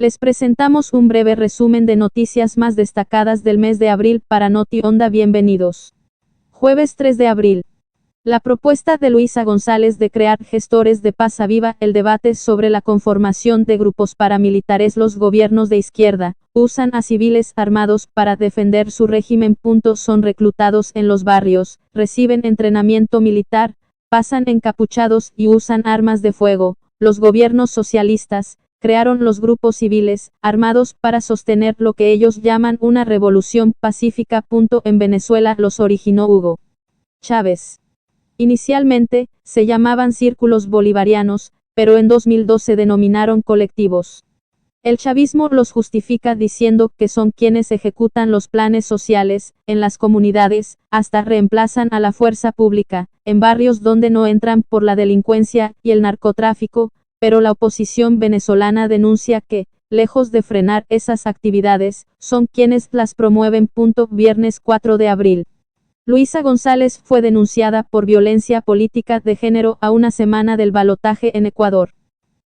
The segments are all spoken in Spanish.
Les presentamos un breve resumen de noticias más destacadas del mes de abril para Noti Onda. Bienvenidos. Jueves 3 de abril. La propuesta de Luisa González de crear gestores de paz aviva el debate sobre la conformación de grupos paramilitares. Los gobiernos de izquierda usan a civiles armados para defender su régimen. Son reclutados en los barrios, reciben entrenamiento militar, pasan encapuchados y usan armas de fuego. Los gobiernos socialistas crearon los grupos civiles armados para sostener lo que ellos llaman una revolución pacífica. En Venezuela los originó Hugo Chávez. Inicialmente, se llamaban círculos bolivarianos, pero en 2002 se denominaron colectivos. El chavismo los justifica diciendo que son quienes ejecutan los planes sociales, en las comunidades, hasta reemplazan a la fuerza pública, en barrios donde no entran por la delincuencia y el narcotráfico, pero la oposición venezolana denuncia que, lejos de frenar esas actividades, son quienes las promueven. Viernes 4 de abril. Luisa González fue denunciada por violencia política de género a una semana del balotaje en Ecuador.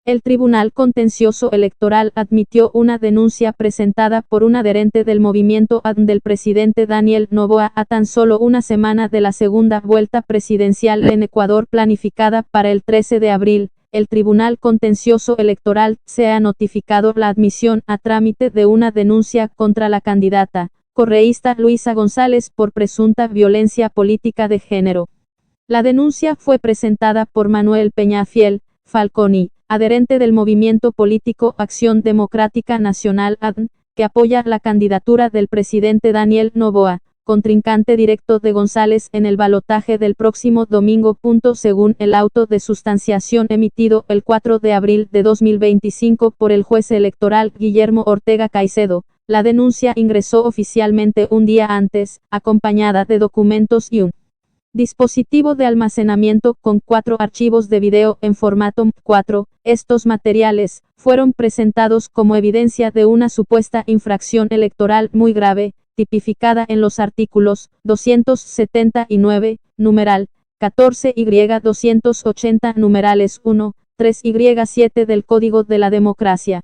El Tribunal Contencioso Electoral admitió una denuncia presentada por un adherente del movimiento ADN del presidente Daniel Noboa a tan solo una semana de la segunda vuelta presidencial en Ecuador planificada para el 13 de abril. El Tribunal Contencioso Electoral se ha notificado la admisión a trámite de una denuncia contra la candidata correísta Luisa González por presunta violencia política de género. La denuncia fue presentada por Manuel Peñafiel Falconi, adherente del movimiento político Acción Democrática Nacional ADN, que apoya la candidatura del presidente Daniel Noboa, contrincante directo de González en el balotaje del próximo domingo. Según el auto de sustanciación emitido el 4 de abril de 2025 por el juez electoral Guillermo Ortega Caicedo, la denuncia ingresó oficialmente un día antes, acompañada de documentos y un dispositivo de almacenamiento con 4 archivos de video en formato M4. Estos materiales fueron presentados como evidencia de una supuesta infracción electoral muy grave, tipificada en los artículos 279, numeral 14Y 280 numerales 1, 3Y 7 del Código de la Democracia.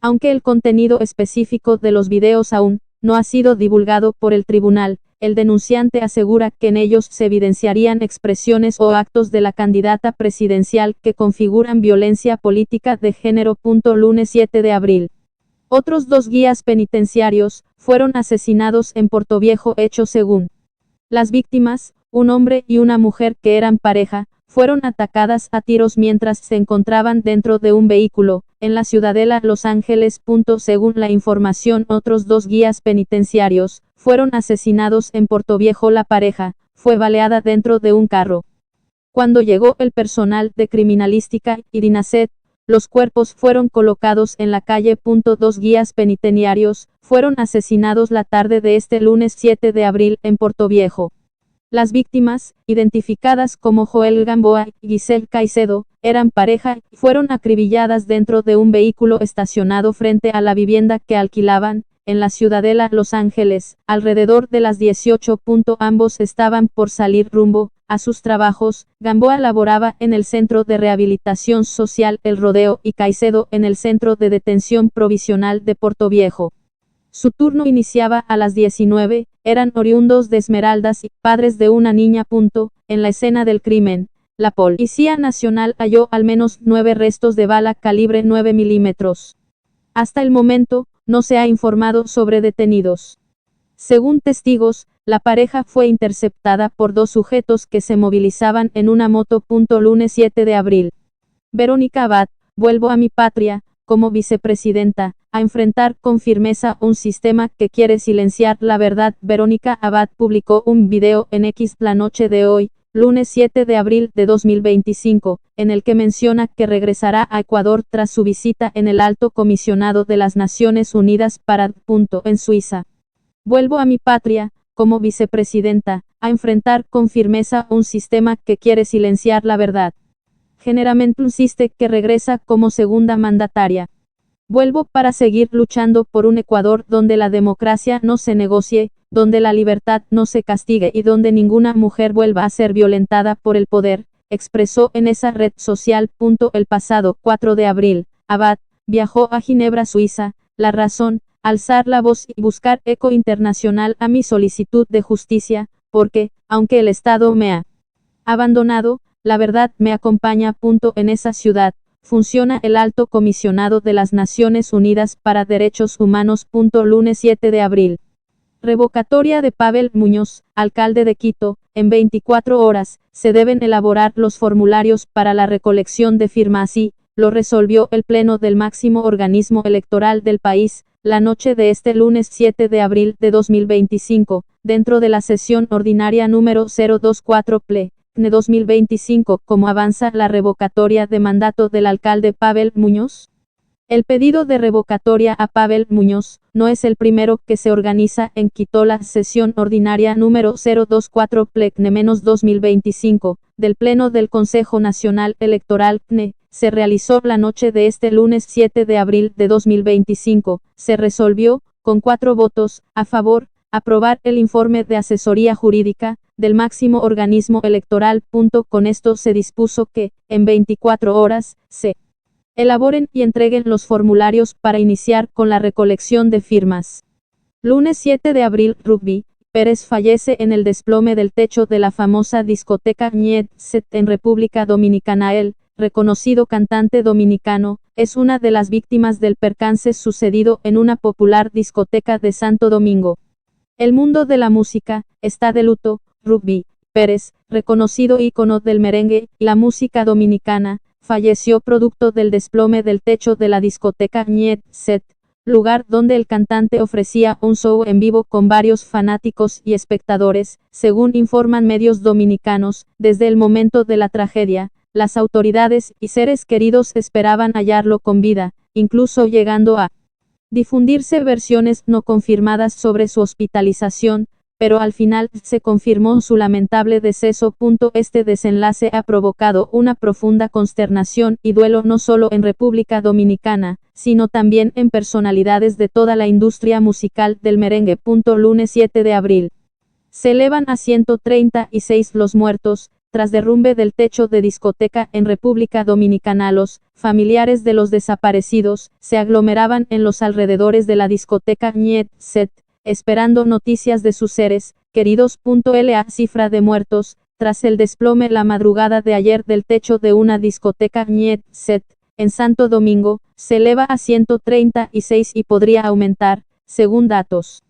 Aunque el contenido específico de los videos aún no ha sido divulgado por el tribunal, el denunciante asegura que en ellos se evidenciarían expresiones o actos de la candidata presidencial que configuran violencia política de género. Lunes 7 de abril. Otros 2 guías penitenciarios fueron asesinados en Portoviejo. Hechos según las víctimas, un hombre y una mujer que eran pareja, fueron atacadas a tiros mientras se encontraban dentro de un vehículo, en la Ciudadela Los Ángeles. Según la información, otros 2 guías penitenciarios fueron asesinados en Portoviejo. La pareja fue baleada dentro de un carro. Cuando llegó el personal de criminalística y DINASET, los cuerpos fueron colocados en la calle. 2 guías penitenciarios fueron asesinados la tarde de este lunes 7 de abril en Portoviejo. Las víctimas, identificadas como Joel Gamboa y Giselle Caicedo, eran pareja y fueron acribilladas dentro de un vehículo estacionado frente a la vivienda que alquilaban, en la Ciudadela Los Ángeles, alrededor de las 18. Ambos estaban por salir rumbo a sus trabajos. Gamboa laboraba en el Centro de Rehabilitación Social El Rodeo y Caicedo en el Centro de Detención Provisional de Portoviejo. Su turno iniciaba a las 19, eran oriundos de Esmeraldas y padres de una niña. En la escena del crimen, la Policía Nacional halló al menos 9 restos de bala calibre 9 milímetros. Hasta el momento, no se ha informado sobre detenidos. Según testigos, la pareja fue interceptada por 2 sujetos que se movilizaban en una moto. Lunes 7 de abril. Verónica Abad, vuelvo a mi patria, como vicepresidenta, a enfrentar con firmeza un sistema que quiere silenciar la verdad. Verónica Abad publicó un video en X la noche de hoy, lunes 7 de abril de 2025, en el que menciona que regresará a Ecuador tras su visita en el Alto Comisionado de las Naciones Unidas para en Suiza. Vuelvo a mi patria, como vicepresidenta, a enfrentar con firmeza un sistema que quiere silenciar la verdad. Generalmente insiste que regresa como segunda mandataria. Vuelvo para seguir luchando por un Ecuador donde la democracia no se negocie, donde la libertad no se castigue y donde ninguna mujer vuelva a ser violentada por el poder, expresó en esa red social. El pasado 4 de abril, Abad, viajó a Ginebra, Suiza. La razón, alzar la voz y buscar eco internacional a mi solicitud de justicia, porque, aunque el Estado me ha abandonado, la verdad me acompaña. En esa ciudad, funciona el Alto Comisionado de las Naciones Unidas para Derechos Humanos. Lunes 7 de abril. Revocatoria de Pavel Muñoz, alcalde de Quito. En 24 horas, se deben elaborar los formularios para la recolección de firmas, así lo resolvió el Pleno del máximo organismo electoral del país, la noche de este lunes 7 de abril de 2025, dentro de la sesión ordinaria número 024 Ple. 2025. ¿Cómo avanza la revocatoria de mandato del alcalde Pavel Muñoz? El pedido de revocatoria a Pavel Muñoz no es el primero que se organiza en Quito. La sesión ordinaria número 024 Ple-2025 del Pleno del Consejo Nacional Electoral CNE se realizó la noche de este lunes 7 de abril de 2025. Se resolvió, con 4 votos a favor, aprobar el informe de asesoría jurídica del máximo organismo electoral. Con esto se dispuso que, en 24 horas, se elaboren y entreguen los formularios para iniciar con la recolección de firmas. Lunes 7 de abril. Rugby Pérez fallece en el desplome del techo de la famosa discoteca Niet Set en República Dominicana. El reconocido cantante dominicano es una de las víctimas del percance sucedido en una popular discoteca de Santo Domingo. El mundo de la música está de luto. Rugby Pérez, reconocido ícono del merengue y la música dominicana, falleció producto del desplome del techo de la discoteca Niet Set, lugar donde el cantante ofrecía un show en vivo con varios fanáticos y espectadores. Según informan medios dominicanos, desde el momento de la tragedia, las autoridades y seres queridos esperaban hallarlo con vida, incluso llegando a difundirse versiones no confirmadas sobre su hospitalización, pero al final se confirmó su lamentable deceso. Este desenlace ha provocado una profunda consternación y duelo no solo en República Dominicana, sino también en personalidades de toda la industria musical del merengue. Lunes 7 de abril. Se elevan a 136 los muertos, tras derrumbe del techo de discoteca en República Dominicana. Los familiares de los desaparecidos se aglomeraban en los alrededores de la discoteca Niet Set, esperando noticias de sus seres queridos. La cifra de muertos, tras el desplome la madrugada de ayer del techo de una discoteca Niet Set, en Santo Domingo, se eleva a 136 y podría aumentar, según datos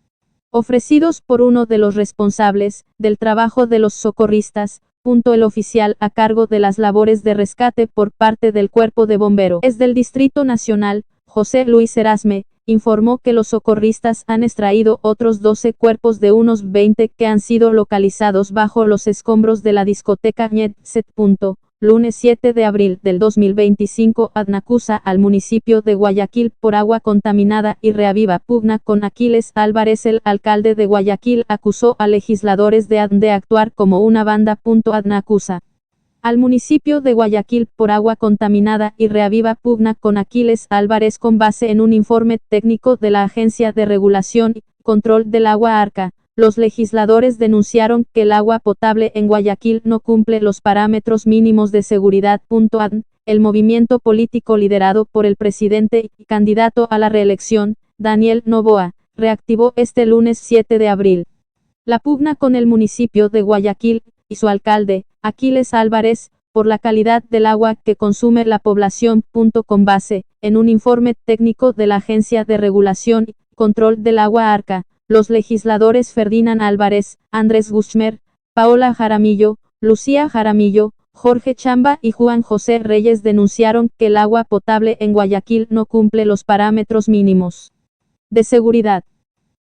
ofrecidos por uno de los responsables del trabajo de los socorristas. El oficial a cargo de las labores de rescate por parte del Cuerpo de Bomberos del Distrito Nacional, José Luis Erasme, informó que los socorristas han extraído otros 12 cuerpos de unos 20 que han sido localizados bajo los escombros de la discoteca Niet Set. Lunes 7 de abril del 2025. ADN acusa al municipio de Guayaquil por agua contaminada y reaviva pugna con Aquiles Álvarez. El alcalde de Guayaquil acusó a legisladores de ADN de actuar como una banda. ADN acusa al municipio de Guayaquil por agua contaminada y reaviva pugna con Aquiles Álvarez con base en un informe técnico de la Agencia de Regulación y Control del Agua ARCA. Los legisladores denunciaron que el agua potable en Guayaquil no cumple los parámetros mínimos de seguridad. ADN, el movimiento político liderado por el presidente y candidato a la reelección, Daniel Noboa, reactivó este lunes 7 de abril la pugna con el municipio de Guayaquil y su alcalde, Aquiles Álvarez, por la calidad del agua que consume la población. Con base en un informe técnico de la Agencia de Regulación y Control del Agua ARCA, los legisladores Ferdinand Álvarez, Andrés Guzmán, Paola Jaramillo, Lucía Jaramillo, Jorge Chamba y Juan José Reyes denunciaron que el agua potable en Guayaquil no cumple los parámetros mínimos de seguridad.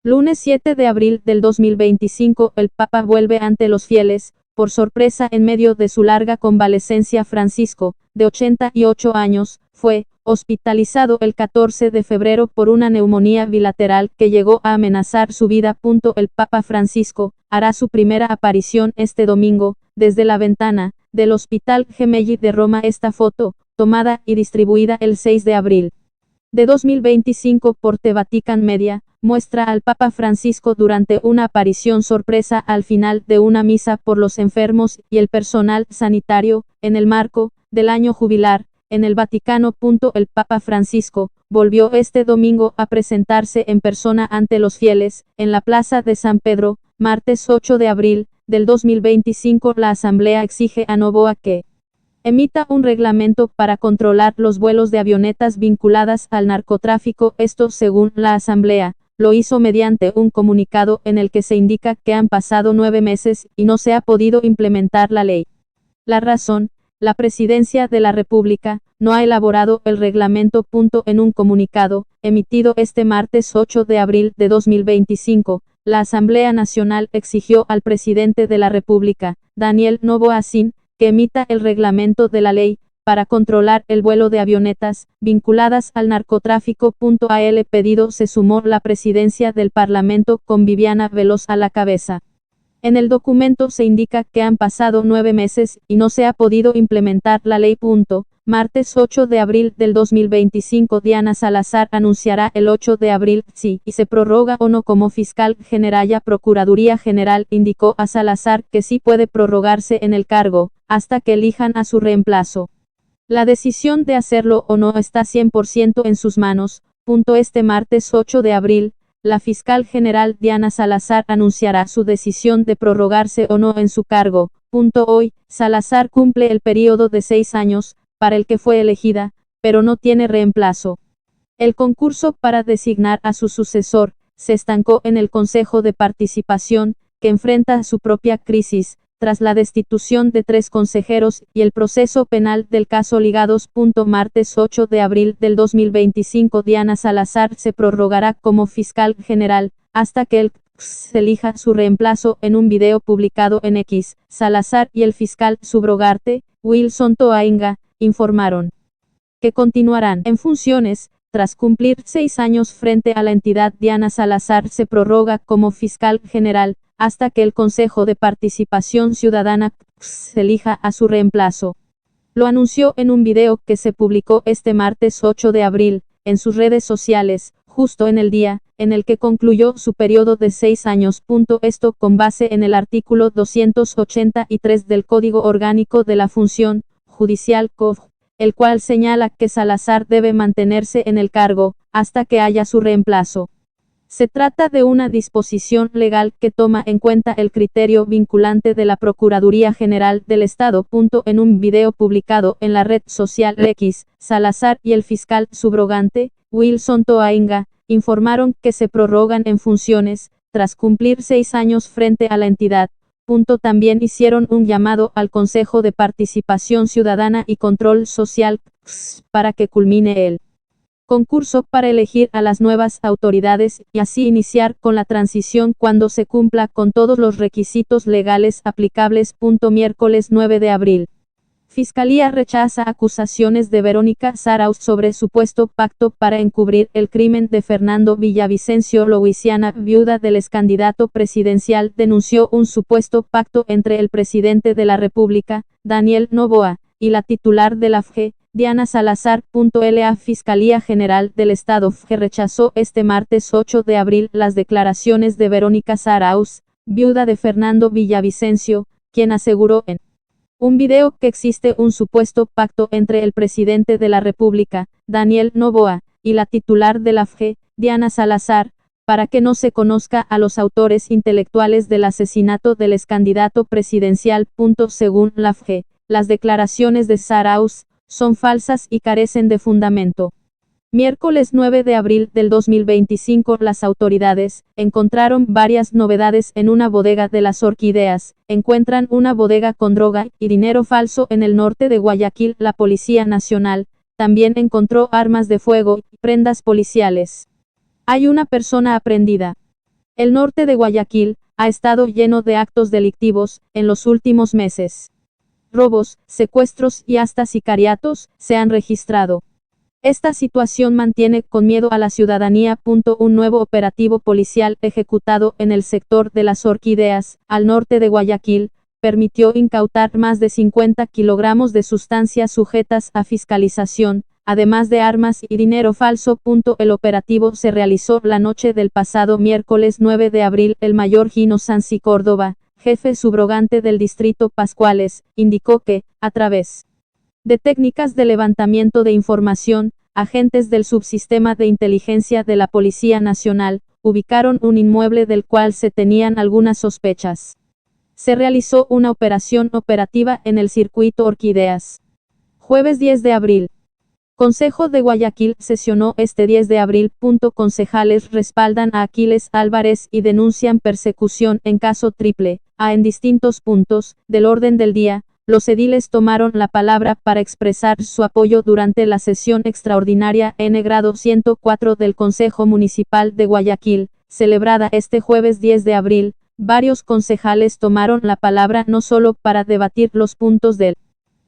Lunes 7 de abril del 2025. El Papa vuelve ante los fieles, por sorpresa en medio de su larga convalecencia. Francisco, de 88 años, fue hospitalizado el 14 de febrero por una neumonía bilateral que llegó a amenazar su vida. El Papa Francisco hará su primera aparición este domingo, desde la ventana del Hospital Gemelli de Roma. Esta foto, tomada y distribuida el 6 de abril de 2025 por The Vatican Media, muestra al Papa Francisco durante una aparición sorpresa al final de una misa por los enfermos y el personal sanitario, en el marco del año jubilar en el Vaticano. El Papa Francisco volvió este domingo a presentarse en persona ante los fieles, en la Plaza de San Pedro, martes 8 de abril del 2025. La Asamblea exige a Noboa que emita un reglamento para controlar los vuelos de avionetas vinculadas al narcotráfico. Esto, según la Asamblea, lo hizo mediante un comunicado en el que se indica que han pasado 9 meses y no se ha podido implementar la ley. La razón: la Presidencia de la República no ha elaborado el reglamento. En un comunicado, emitido este martes 8 de abril de 2025, la Asamblea Nacional exigió al Presidente de la República, Daniel Noboa Sin, que emita el reglamento de la ley, para controlar el vuelo de avionetas vinculadas al narcotráfico. A el pedido se sumó la Presidencia del Parlamento con Viviana Veloz a la cabeza. En el documento se indica que han pasado 9 meses y no se ha podido implementar la ley. Martes 8 de abril del 2025, Diana Salazar anunciará el 8 de abril si y se prorroga o no como fiscal general. La Procuraduría General indicó a Salazar que sí puede prorrogarse en el cargo, hasta que elijan a su reemplazo. La decisión de hacerlo o no está 100% en sus manos. Este martes 8 de abril, la fiscal general Diana Salazar anunciará su decisión de prorrogarse o no en su cargo. Hoy, Salazar cumple el periodo de 6 años, para el que fue elegida, pero no tiene reemplazo. El concurso para designar a su sucesor se estancó en el Consejo de Participación, que enfrenta su propia crisis, tras la destitución de 3 consejeros y el proceso penal del caso Ligados. Martes 8 de abril del 2025, Diana Salazar se prorrogará como fiscal general, hasta que el se elija su reemplazo. En un video publicado en X, Salazar y el fiscal subrogante, Wilson Toainga, informaron que continuarán en funciones. Tras cumplir 6 años frente a la entidad, Diana Salazar se prorroga como fiscal general, hasta que el Consejo de Participación Ciudadana se elija a su reemplazo. Lo anunció en un video que se publicó este martes 8 de abril, en sus redes sociales, justo en el día en el que concluyó su periodo de 6 años. Esto con base en el artículo 283 del Código Orgánico de la Función Judicial (COF), el cual señala que Salazar debe mantenerse en el cargo hasta que haya su reemplazo. Se trata de una disposición legal que toma en cuenta el criterio vinculante de la Procuraduría General del Estado. En un video publicado en la red social X, Salazar y el fiscal subrogante, Wilson Toainga, informaron que se prorrogan en funciones, tras cumplir 6 años frente a la entidad. También hicieron un llamado al Consejo de Participación Ciudadana y Control Social, para que culmine el concurso para elegir a las nuevas autoridades y así iniciar con la transición cuando se cumpla con todos los requisitos legales aplicables. Miércoles 9 de abril. Fiscalía rechaza acusaciones de Verónica Zarauz sobre supuesto pacto para encubrir el crimen de Fernando Villavicencio. Louisiana, viuda del excandidato presidencial, denunció un supuesto pacto entre el presidente de la República, Daniel Noboa, y la titular de la FGE, Diana Salazar. La Fiscalía General del Estado FGE rechazó este martes 8 de abril las declaraciones de Verónica Zarauz, viuda de Fernando Villavicencio, quien aseguró en un video que existe un supuesto pacto entre el presidente de la República, Daniel Noboa, y la titular de la FGE, Diana Salazar, para que no se conozca a los autores intelectuales del asesinato del excandidato presidencial. Según la FGE, las declaraciones de Zarauz son falsas y carecen de fundamento. Miércoles 9 de abril del 2025, las autoridades encontraron varias novedades en una bodega de Las Orquídeas. Encuentran una bodega con droga y dinero falso en el norte de Guayaquil. La Policía Nacional también encontró armas de fuego y prendas policiales. Hay una persona aprehendida. El norte de Guayaquil ha estado lleno de actos delictivos en los últimos meses. Robos, secuestros y hasta sicariatos se han registrado. Esta situación mantiene con miedo a la ciudadanía. Un nuevo operativo policial ejecutado en el sector de Las Orquídeas, al norte de Guayaquil, permitió incautar más de 50 kilogramos de sustancias sujetas a fiscalización, además de armas y dinero falso. El operativo se realizó la noche del pasado miércoles 9 de abril. El mayor Gino Sansi Córdoba, jefe subrogante del distrito Pascuales, indicó que, a través de técnicas de levantamiento de información, agentes del subsistema de inteligencia de la Policía Nacional, ubicaron un inmueble del cual se tenían algunas sospechas. Se realizó una operación operativa en el circuito Orquídeas. Jueves 10 de abril. Consejo de Guayaquil sesionó este 10 de abril. Concejales respaldan a Aquiles Álvarez y denuncian persecución en caso Triple A. En distintos puntos del orden del día, los ediles tomaron la palabra para expresar su apoyo durante la sesión extraordinaria N-grado 104 del Consejo Municipal de Guayaquil, celebrada este jueves 10 de abril. Varios concejales tomaron la palabra no solo para debatir los puntos del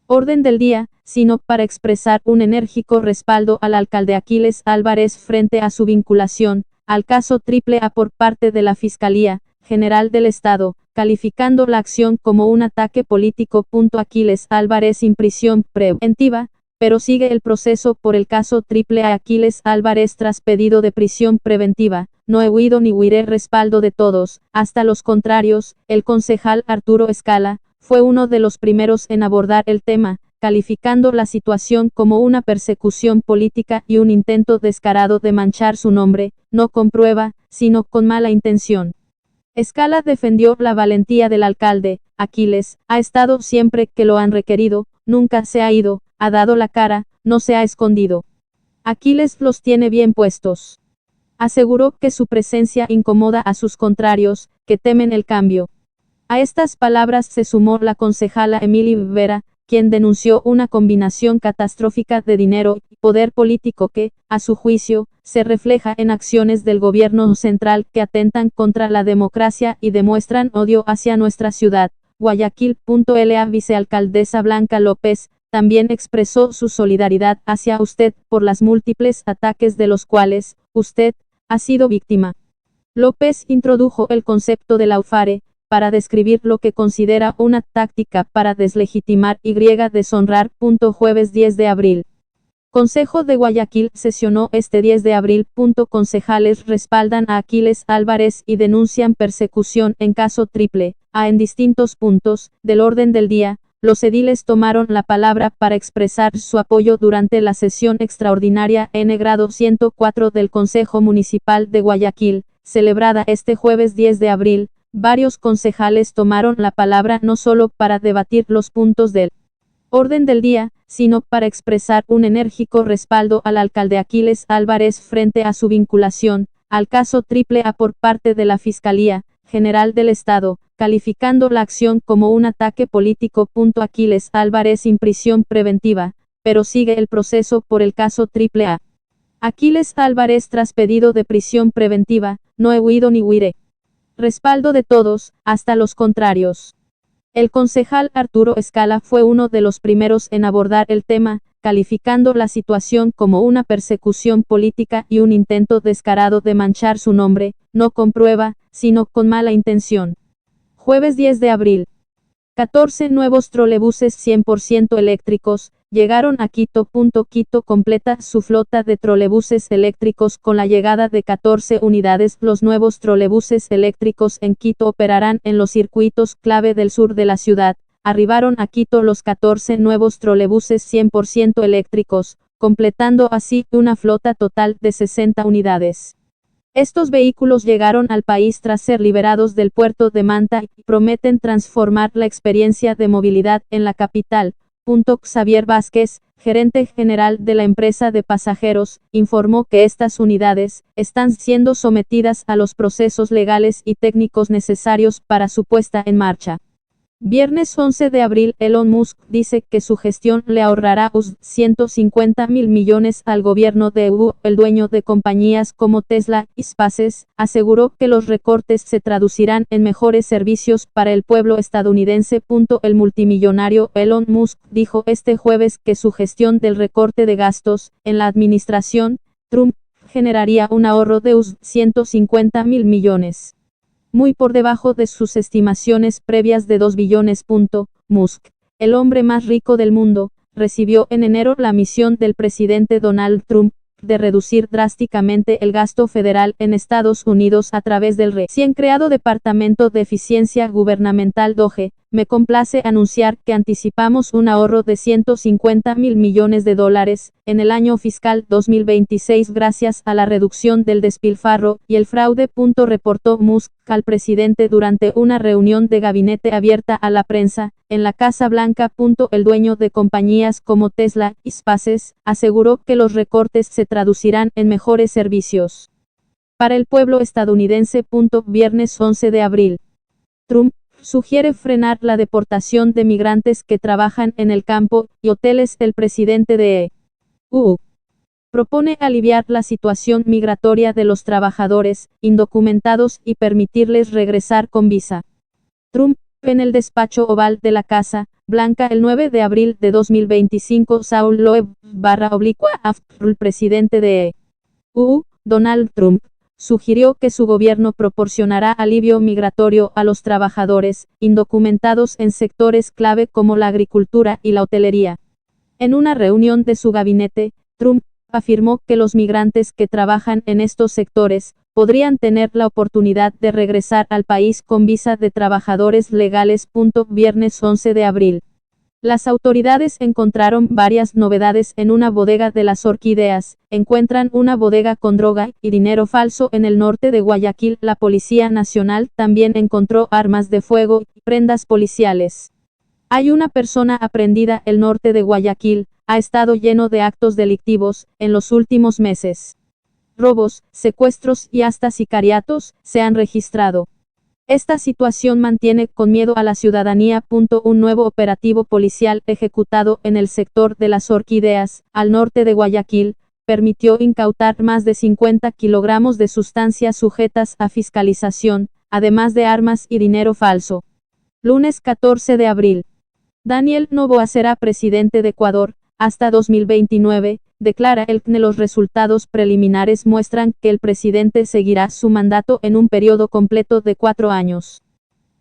orden del día, sino para expresar un enérgico respaldo al alcalde Aquiles Álvarez frente a su vinculación al caso Triple A por parte de la Fiscalía General del Estado, calificando la acción como un ataque político. Aquiles Álvarez en prisión preventiva, pero sigue el proceso por el caso Triple A. Aquiles Álvarez tras pedido de prisión preventiva, no he huido ni huiré. Respaldo de todos, hasta los contrarios. El concejal Arturo Escala fue uno de los primeros en abordar el tema, calificando la situación como una persecución política y un intento descarado de manchar su nombre, no con prueba, sino con mala intención. Escala defendió la valentía del alcalde. Aquiles ha estado siempre que lo han requerido, nunca se ha ido, ha dado la cara, no se ha escondido. Aquiles los tiene bien puestos. Aseguró que su presencia incomoda a sus contrarios, que temen el cambio. A estas palabras se sumó la concejala Emily Vera, quien denunció una combinación catastrófica de dinero y poder político que, a su juicio, se refleja en acciones del gobierno central que atentan contra la democracia y demuestran odio hacia nuestra ciudad. Guayaquil. La vicealcaldesa Blanca López también expresó su solidaridad hacia usted por las múltiples ataques de los cuales usted ha sido víctima. López introdujo el concepto de laufare para describir lo que considera una táctica para deslegitimar y deshonrar. Jueves 10 de abril. Consejo de Guayaquil sesionó este 10 de abril. Concejales respaldan a Aquiles Álvarez y denuncian persecución en caso Triple A. En distintos puntos del orden del día, los ediles tomaron la palabra para expresar su apoyo durante la sesión extraordinaria N-grado 104 del Consejo Municipal de Guayaquil, celebrada este jueves 10 de abril. Varios concejales tomaron la palabra no solo para debatir los puntos del orden del día, sino para expresar un enérgico respaldo al alcalde Aquiles Álvarez frente a su vinculación al caso Triple A por parte de la Fiscalía General del Estado, calificando la acción como un ataque político. Aquiles Álvarez en prisión preventiva, pero sigue el proceso por el caso Triple A. Aquiles Álvarez tras pedido de prisión preventiva, no he huido ni huiré. Respaldo de todos, hasta los contrarios. El concejal Arturo Escala fue uno de los primeros en abordar el tema, calificando la situación como una persecución política y un intento descarado de manchar su nombre, no con prueba, sino con mala intención. Jueves 10 de abril. 14 nuevos trolebuses 100% eléctricos llegaron a Quito. Quito completa su flota de trolebuses eléctricos con la llegada de 14 unidades. Los nuevos trolebuses eléctricos en Quito operarán en los circuitos clave del sur de la ciudad. Arribaron a Quito los 14 nuevos trolebuses 100% eléctricos, completando así una flota total de 60 unidades. Estos vehículos llegaron al país tras ser liberados del puerto de Manta y prometen transformar la experiencia de movilidad en la capital. Xavier Vázquez, gerente general de la empresa de pasajeros, informó que estas unidades están siendo sometidas a los procesos legales y técnicos necesarios para su puesta en marcha. Viernes 11 de abril, Elon Musk dice que su gestión le ahorrará $150.000 millones al gobierno de EU. El dueño de compañías como Tesla y SpaceX aseguró que los recortes se traducirán en mejores servicios para el pueblo estadounidense. El multimillonario Elon Musk dijo este jueves que su gestión del recorte de gastos en la administración Trump generaría un ahorro de $150.000 millones. Muy por debajo de sus estimaciones previas de 2 billones. Musk, el hombre más rico del mundo, recibió en enero la misión del presidente Donald Trump de reducir drásticamente el gasto federal en Estados Unidos a través del recién creado Departamento de Eficiencia Gubernamental DOGE, me complace anunciar que anticipamos un ahorro de $150.000 millones en el año fiscal 2026 gracias a la reducción del despilfarro y el fraude. Reportó Musk al presidente durante una reunión de gabinete abierta a la prensa, en la Casa Blanca. El dueño de compañías como Tesla y SpaceX aseguró que los recortes se traducirán en mejores servicios para el pueblo estadounidense. Viernes 11 de abril. Trump sugiere frenar la deportación de migrantes que trabajan en el campo y hoteles. El presidente de EU propone aliviar la situación migratoria de los trabajadores indocumentados y permitirles regresar con visa. Trump, en el despacho oval de la Casa Blanca el 9 de abril de 2025. Saul Loeb el presidente de EU, Donald Trump, sugirió que su gobierno proporcionará alivio migratorio a los trabajadores indocumentados en sectores clave como la agricultura y la hotelería. En una reunión de su gabinete, Trump afirmó que los migrantes que trabajan en estos sectores podrían tener la oportunidad de regresar al país con visa de trabajadores legales. Viernes 11 de abril. Las autoridades encontraron varias novedades en una bodega de Las Orquídeas. Encuentran una bodega con droga y dinero falso en el norte de Guayaquil. La Policía Nacional también encontró armas de fuego y prendas policiales. Hay una persona aprehendida. El norte de Guayaquil ha estado lleno de actos delictivos en los últimos meses. Robos, secuestros y hasta sicariatos se han registrado. Esta situación mantiene con miedo a la ciudadanía. Un nuevo operativo policial ejecutado en el sector de Las Orquídeas, al norte de Guayaquil, permitió incautar más de 50 kilogramos de sustancias sujetas a fiscalización, además de armas y dinero falso. Lunes 14 de abril. Daniel Noboa será presidente de Ecuador hasta 2029, declara el CNE. Los resultados preliminares muestran que el presidente seguirá su mandato en un periodo completo de 4 años.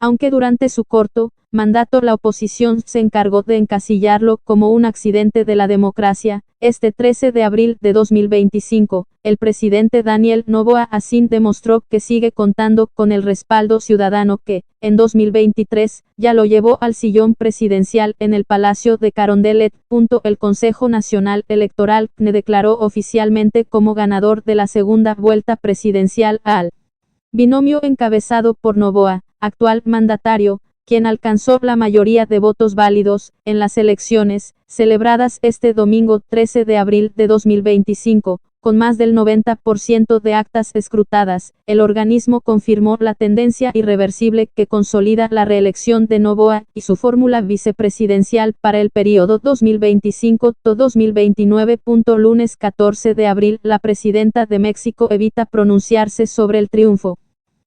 Aunque durante su corto mandato la oposición se encargó de encasillarlo como un accidente de la democracia, este 13 de abril de 2025, el presidente Daniel Noboa así demostró que sigue contando con el respaldo ciudadano que, en 2023, ya lo llevó al sillón presidencial en el Palacio de Carondelet. El Consejo Nacional Electoral CNE declaró oficialmente como ganador de la segunda vuelta presidencial al binomio encabezado por Noboa, actual mandatario, quien alcanzó la mayoría de votos válidos en las elecciones celebradas este domingo 13 de abril de 2025, con más del 90% de actas escrutadas. El organismo confirmó la tendencia irreversible que consolida la reelección de Noboa y su fórmula vicepresidencial para el periodo 2025-2029. Lunes 14 de abril, la presidenta de México evita pronunciarse sobre el triunfo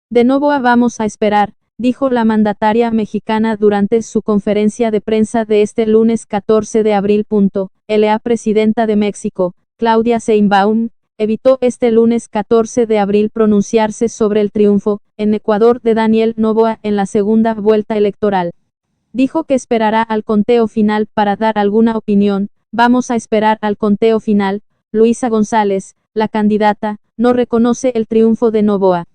de Noboa. Vamos a esperar, dijo la mandataria mexicana durante su conferencia de prensa de este lunes 14 de abril. La presidenta de México, Claudia Sheinbaum, evitó este lunes 14 de abril pronunciarse sobre el triunfo en Ecuador de Daniel Noboa en la segunda vuelta electoral. Dijo que esperará al conteo final para dar alguna opinión. Vamos a esperar al conteo final. Luisa González, la candidata, no reconoce el triunfo de Noboa.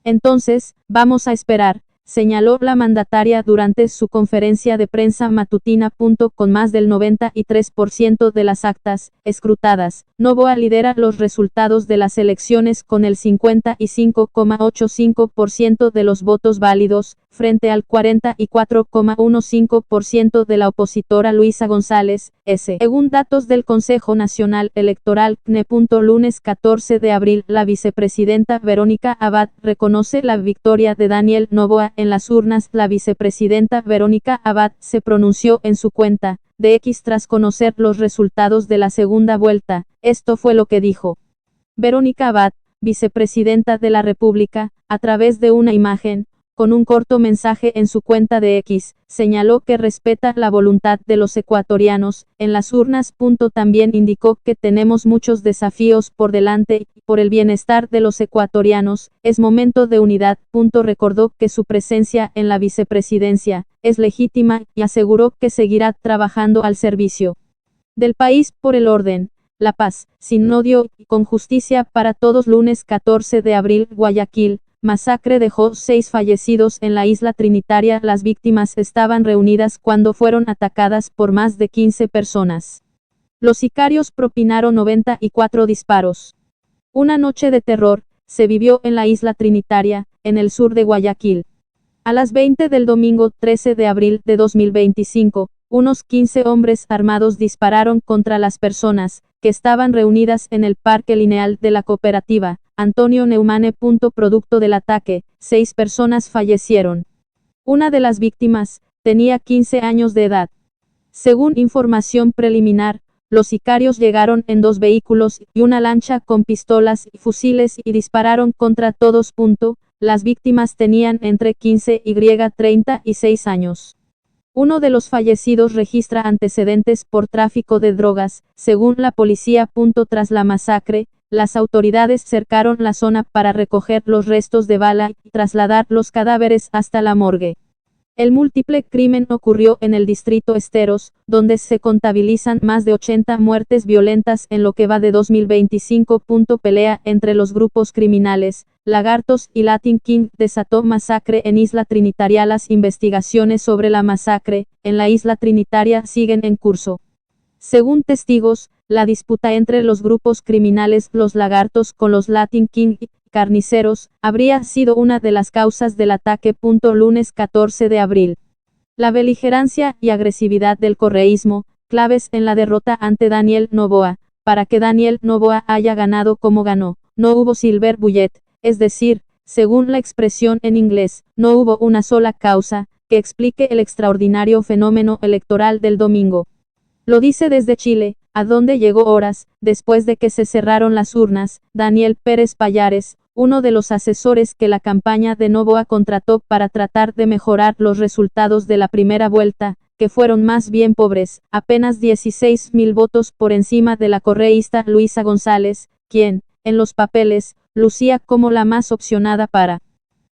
Entonces, vamos a esperar, señaló la mandataria durante su conferencia de prensa matutina. Con más del 93% de las actas escrutadas, Noboa lidera los resultados de las elecciones con el 55,85% de los votos válidos, frente al 44,15% de la opositora Luisa González, según datos del Consejo Nacional Electoral CNE. Lunes 14 de abril, la vicepresidenta Verónica Abad reconoce la victoria de Daniel Noboa en las urnas. La vicepresidenta Verónica Abad se pronunció en su cuenta de X tras conocer los resultados de la segunda vuelta. Esto fue lo que dijo. Verónica Abad, vicepresidenta de la República, a través de una imagen, con un corto mensaje en su cuenta de X, señaló que respeta la voluntad de los ecuatorianos en las urnas. También indicó que tenemos muchos desafíos por delante y por el bienestar de los ecuatorianos, es momento de unidad. Recordó que su presencia en la vicepresidencia es legítima y aseguró que seguirá trabajando al servicio del país por el orden, la paz, sin odio y con justicia para todos. Lunes 14 de abril, Guayaquil. masacre dejó 6 fallecidos en la isla Trinitaria. Las víctimas estaban reunidas cuando fueron atacadas por más de 15 personas. Los sicarios propinaron 94 disparos. Una noche de terror se vivió en la isla Trinitaria, en el sur de Guayaquil. A las 20 del domingo 13 de abril de 2025, unos 15 hombres armados dispararon contra las personas que estaban reunidas en el parque lineal de la cooperativa Antonio Neumane. Producto del ataque, 6 personas fallecieron. Una de las víctimas tenía 15 años de edad. Según información preliminar, los sicarios llegaron en 2 vehículos y una lancha con pistolas y fusiles y dispararon contra todos. Las víctimas tenían entre 15 y 36 años. Uno de los fallecidos registra antecedentes por tráfico de drogas, según la policía. Tras la masacre, las autoridades cercaron la zona para recoger los restos de bala y trasladar los cadáveres hasta la morgue. El múltiple crimen ocurrió en el distrito Esteros, donde se contabilizan más de 80 muertes violentas en lo que va de 2025. Pelea entre los grupos criminales, Lagartos y Latin King desató masacre en Isla Trinitaria. Las investigaciones sobre la masacre en la Isla Trinitaria siguen en curso. Según testigos, la disputa entre los grupos criminales Los Lagartos con los Latin King y Carniceros habría sido una de las causas del ataque. Lunes 14 de abril. La beligerancia y agresividad del correísmo, claves en la derrota ante Daniel Noboa. Para que Daniel Noboa haya ganado como ganó, no hubo silver bullet, es decir, según la expresión en inglés, no hubo una sola causa que explique el extraordinario fenómeno electoral del domingo. Lo dice desde Chile, a donde llegó horas después de que se cerraron las urnas, Daniel Pérez Pallares, uno de los asesores que la campaña de Noboa contrató para tratar de mejorar los resultados de la primera vuelta, que fueron más bien pobres, apenas 16.000 votos por encima de la correísta Luisa González, quien, en los papeles, lucía como la más opcionada para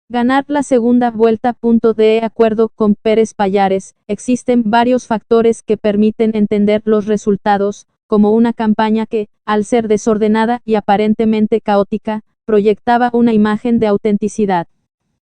ganar la segunda vuelta. De acuerdo con Pérez Pallares, existen varios factores que permiten entender los resultados, como una campaña que, al ser desordenada y aparentemente caótica, proyectaba una imagen de autenticidad.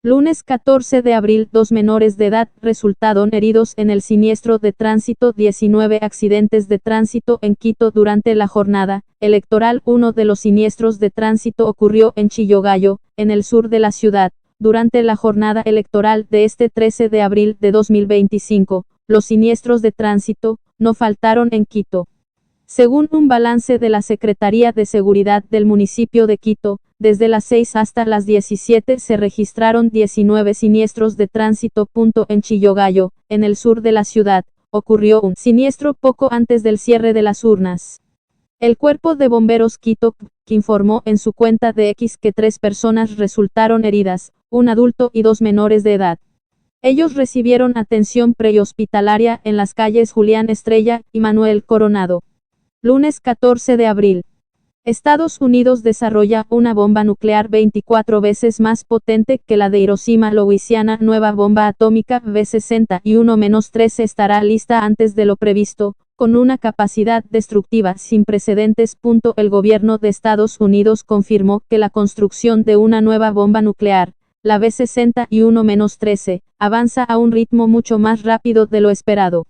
Lunes 14 de abril, 2 menores de edad resultaron heridos en el siniestro de tránsito. 19 accidentes de tránsito en Quito durante la jornada electoral. Uno de los siniestros de tránsito ocurrió en Chillogallo, en el sur de la ciudad. Durante la jornada electoral de este 13 de abril de 2025, los siniestros de tránsito no faltaron en Quito. Según un balance de la Secretaría de Seguridad del municipio de Quito, desde las 6 hasta las 17 se registraron 19 siniestros de tránsito. En Chillogallo, en el sur de la ciudad, ocurrió un siniestro poco antes del cierre de las urnas. El Cuerpo de Bomberos Quito, que informó en su cuenta de X que 3 personas resultaron heridas, un adulto y 2 menores de edad. Ellos recibieron atención prehospitalaria en las calles Julián Estrella y Manuel Coronado. Lunes 14 de abril. Estados Unidos desarrolla una bomba nuclear 24 veces más potente que la de Hiroshima. Louisiana, nueva bomba atómica B-61-13 estará lista antes de lo previsto, con una capacidad destructiva sin precedentes. El gobierno de Estados Unidos confirmó que la construcción de una nueva bomba nuclear, la B-61-13, avanza a un ritmo mucho más rápido de lo esperado.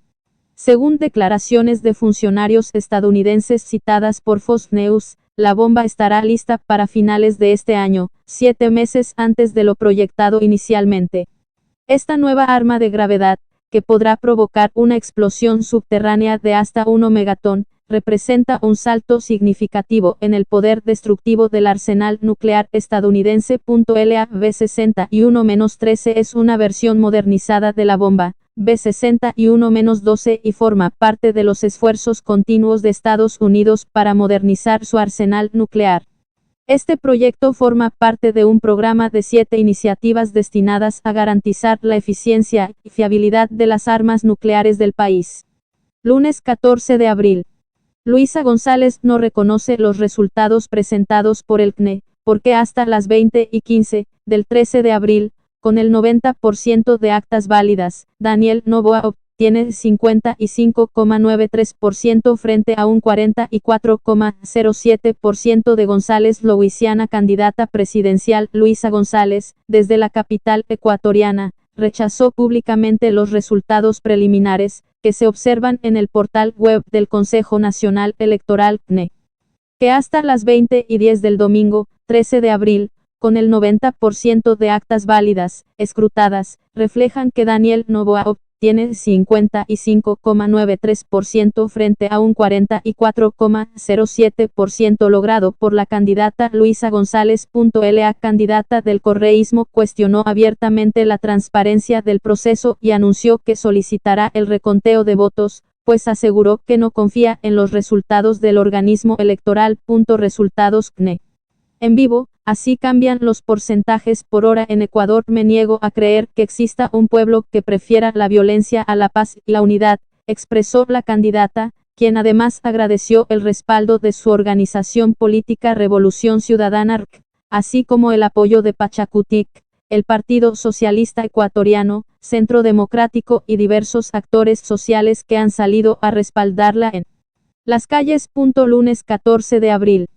Según declaraciones de funcionarios estadounidenses citadas por Fox News, la bomba estará lista para finales de este año, 7 meses antes de lo proyectado inicialmente. Esta nueva arma de gravedad, que podrá provocar una explosión subterránea de hasta 1 megatón, representa un salto significativo en el poder destructivo del arsenal nuclear estadounidense. La B-61-13 es una versión modernizada de la bomba B-61-12 y forma parte de los esfuerzos continuos de Estados Unidos para modernizar su arsenal nuclear. Este proyecto forma parte de un programa de 7 iniciativas destinadas a garantizar la eficiencia y fiabilidad de las armas nucleares del país. Lunes 14 de abril. Luisa González no reconoce los resultados presentados por el CNE, porque hasta las 20:15 del 13 de abril, con el 90% de actas válidas, Daniel Noboa tiene 55,93% frente a un 44,07% de González. Louisiana. Candidata presidencial Luisa González, desde la capital ecuatoriana, rechazó públicamente los resultados preliminares que se observan en el portal web del Consejo Nacional Electoral CNE, que hasta las 20:10 del domingo, 13 de abril, con el 90% de actas válidas, escrutadas, reflejan que Daniel Noboa obtiene 55,93% frente a un 44,07% logrado por la candidata Luisa González. La candidata del correísmo cuestionó abiertamente la transparencia del proceso y anunció que solicitará el reconteo de votos, pues aseguró que no confía en los resultados del organismo electoral. Resultados CNE. En vivo, así cambian los porcentajes por hora en Ecuador. Me niego a creer que exista un pueblo que prefiera la violencia a la paz y la unidad, expresó la candidata, quien además agradeció el respaldo de su organización política Revolución Ciudadana RC, así como el apoyo de Pachakutik, el Partido Socialista Ecuatoriano, Centro Democrático y diversos actores sociales que han salido a respaldarla en las calles. Lunes 14 de abril.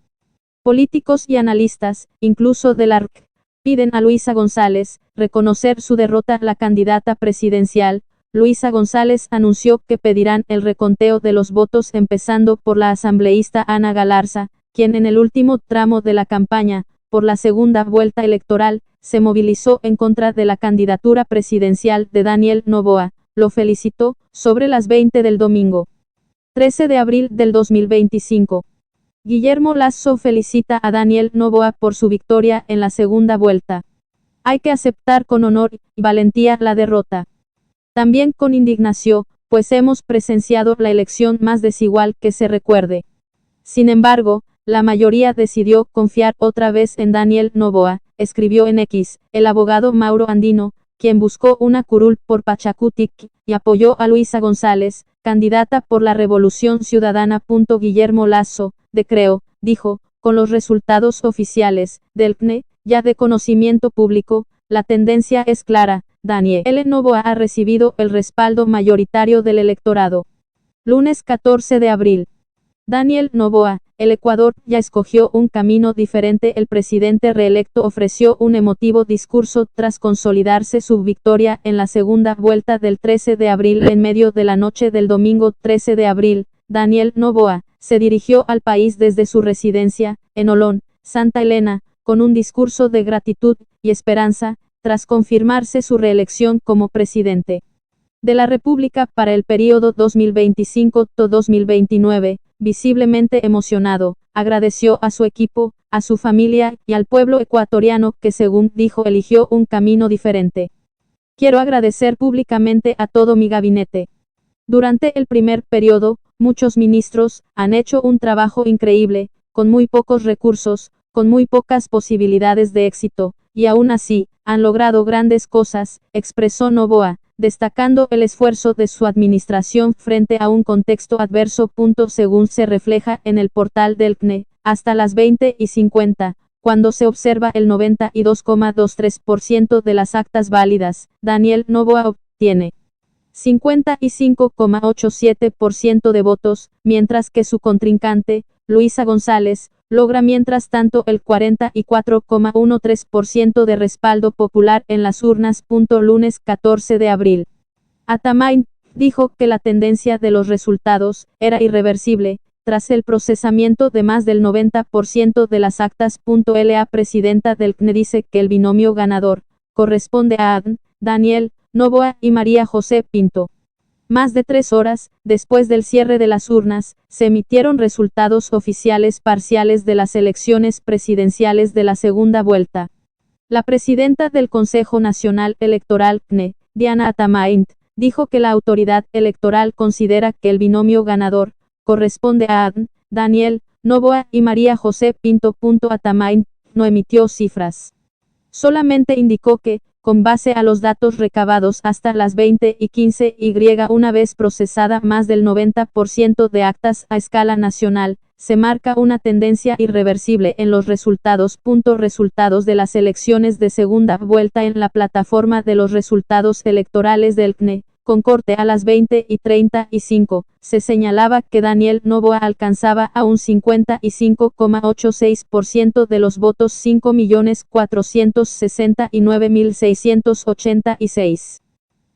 Políticos y analistas, incluso del ARC, piden a Luisa González reconocer su derrota. La candidata presidencial, Luisa González, anunció que pedirán el reconteo de los votos empezando por la asambleísta Ana Galarza, quien en el último tramo de la campaña, por la segunda vuelta electoral, se movilizó en contra de la candidatura presidencial de Daniel Noboa. Lo felicitó, sobre las 20 del domingo, 13 de abril del 2025. Guillermo Lasso felicita a Daniel Noboa por su victoria en la segunda vuelta. Hay que aceptar con honor y valentía la derrota. También con indignación, pues hemos presenciado la elección más desigual que se recuerde. Sin embargo, la mayoría decidió confiar otra vez en Daniel Noboa, escribió en X, el abogado Mauro Andino, quien buscó una curul por Pachakutik, y apoyó a Luisa González, candidata por la Revolución Ciudadana. Guillermo Lasso, dijo, con los resultados oficiales del CNE, ya de conocimiento público, la tendencia es clara. Daniel Noboa ha recibido el respaldo mayoritario del electorado. Lunes 14 de abril. Daniel Noboa, el Ecuador ya escogió un camino diferente. El presidente reelecto ofreció un emotivo discurso tras consolidarse su victoria en la segunda vuelta del 13 de abril. En medio de la noche del domingo 13 de abril, Daniel Noboa se dirigió al país desde su residencia, en Olón, Santa Elena, con un discurso de gratitud y esperanza, tras confirmarse su reelección como presidente de la República para el período 2025-2029, visiblemente emocionado, agradeció a su equipo, a su familia y al pueblo ecuatoriano que, según dijo, eligió un camino diferente. Quiero agradecer públicamente a todo mi gabinete. Durante el primer periodo, muchos ministros han hecho un trabajo increíble, con muy pocos recursos, con muy pocas posibilidades de éxito, y aún así, han logrado grandes cosas, expresó Noboa, destacando el esfuerzo de su administración frente a un contexto adverso. Según se refleja en el portal del CNE, hasta las 20:50, cuando se observa el 92,23% de las actas válidas, Daniel Noboa obtiene 55,87% de votos, mientras que su contrincante, Luisa González, logra mientras tanto el 44,13% de respaldo popular en las urnas. Lunes 14 de abril. Atamain dijo que la tendencia de los resultados era irreversible, tras el procesamiento de más del 90% de las actas. La presidenta del CNE dice que el binomio ganador corresponde a Daniel Noboa y María José Pinto. Más de 3 horas, después del cierre de las urnas, se emitieron resultados oficiales parciales de las elecciones presidenciales de la segunda vuelta. La presidenta del Consejo Nacional Electoral CNE, Diana Atamain, dijo que la autoridad electoral considera que el binomio ganador corresponde a Daniel Noboa y María José Pinto. Atamain no emitió cifras. Solamente indicó que, con base a los datos recabados hasta las 20:15 y una vez procesada más del 90% de actas a escala nacional, se marca una tendencia irreversible en los resultados. Resultados de las elecciones de segunda vuelta en la plataforma de los resultados electorales del CNE. con corte a las 20:35, se señalaba que Daniel Noboa alcanzaba a un 55,86% de los votos 5.469.686.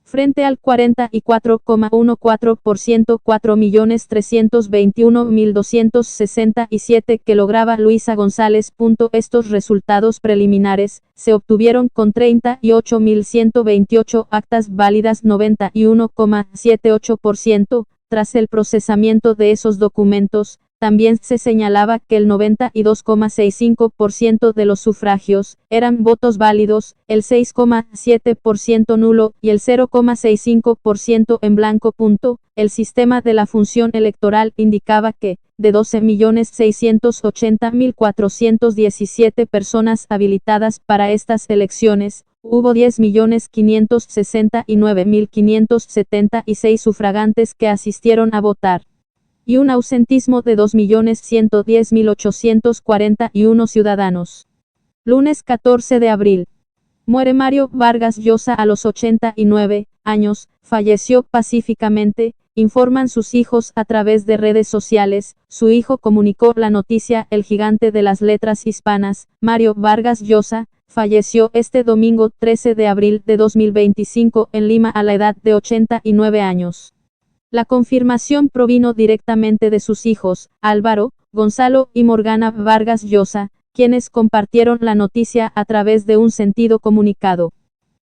Frente al 44,14% 4.321.267 que lograba Luisa González. Estos resultados preliminares se obtuvieron con 38.128 actas válidas 91,78%. Tras el procesamiento de esos documentos, también se señalaba que el 92,65% de los sufragios eran votos válidos, el 6,7% nulo y el 0,65% en blanco. El sistema de la función electoral indicaba que, de 12.680.417 personas habilitadas para estas elecciones, hubo 10.569.576 sufragantes que asistieron a votar, y un ausentismo de 2.110.841 ciudadanos. Lunes 14 de abril. Muere Mario Vargas Llosa a los 89 años, falleció pacíficamente, informan sus hijos a través de redes sociales. Su hijo comunicó la noticia. El gigante de las letras hispanas, Mario Vargas Llosa, falleció este domingo 13 de abril de 2025 en Lima a la edad de 89 años. La confirmación provino directamente de sus hijos, Álvaro, Gonzalo y Morgana Vargas Llosa, quienes compartieron la noticia a través de un sentido comunicado.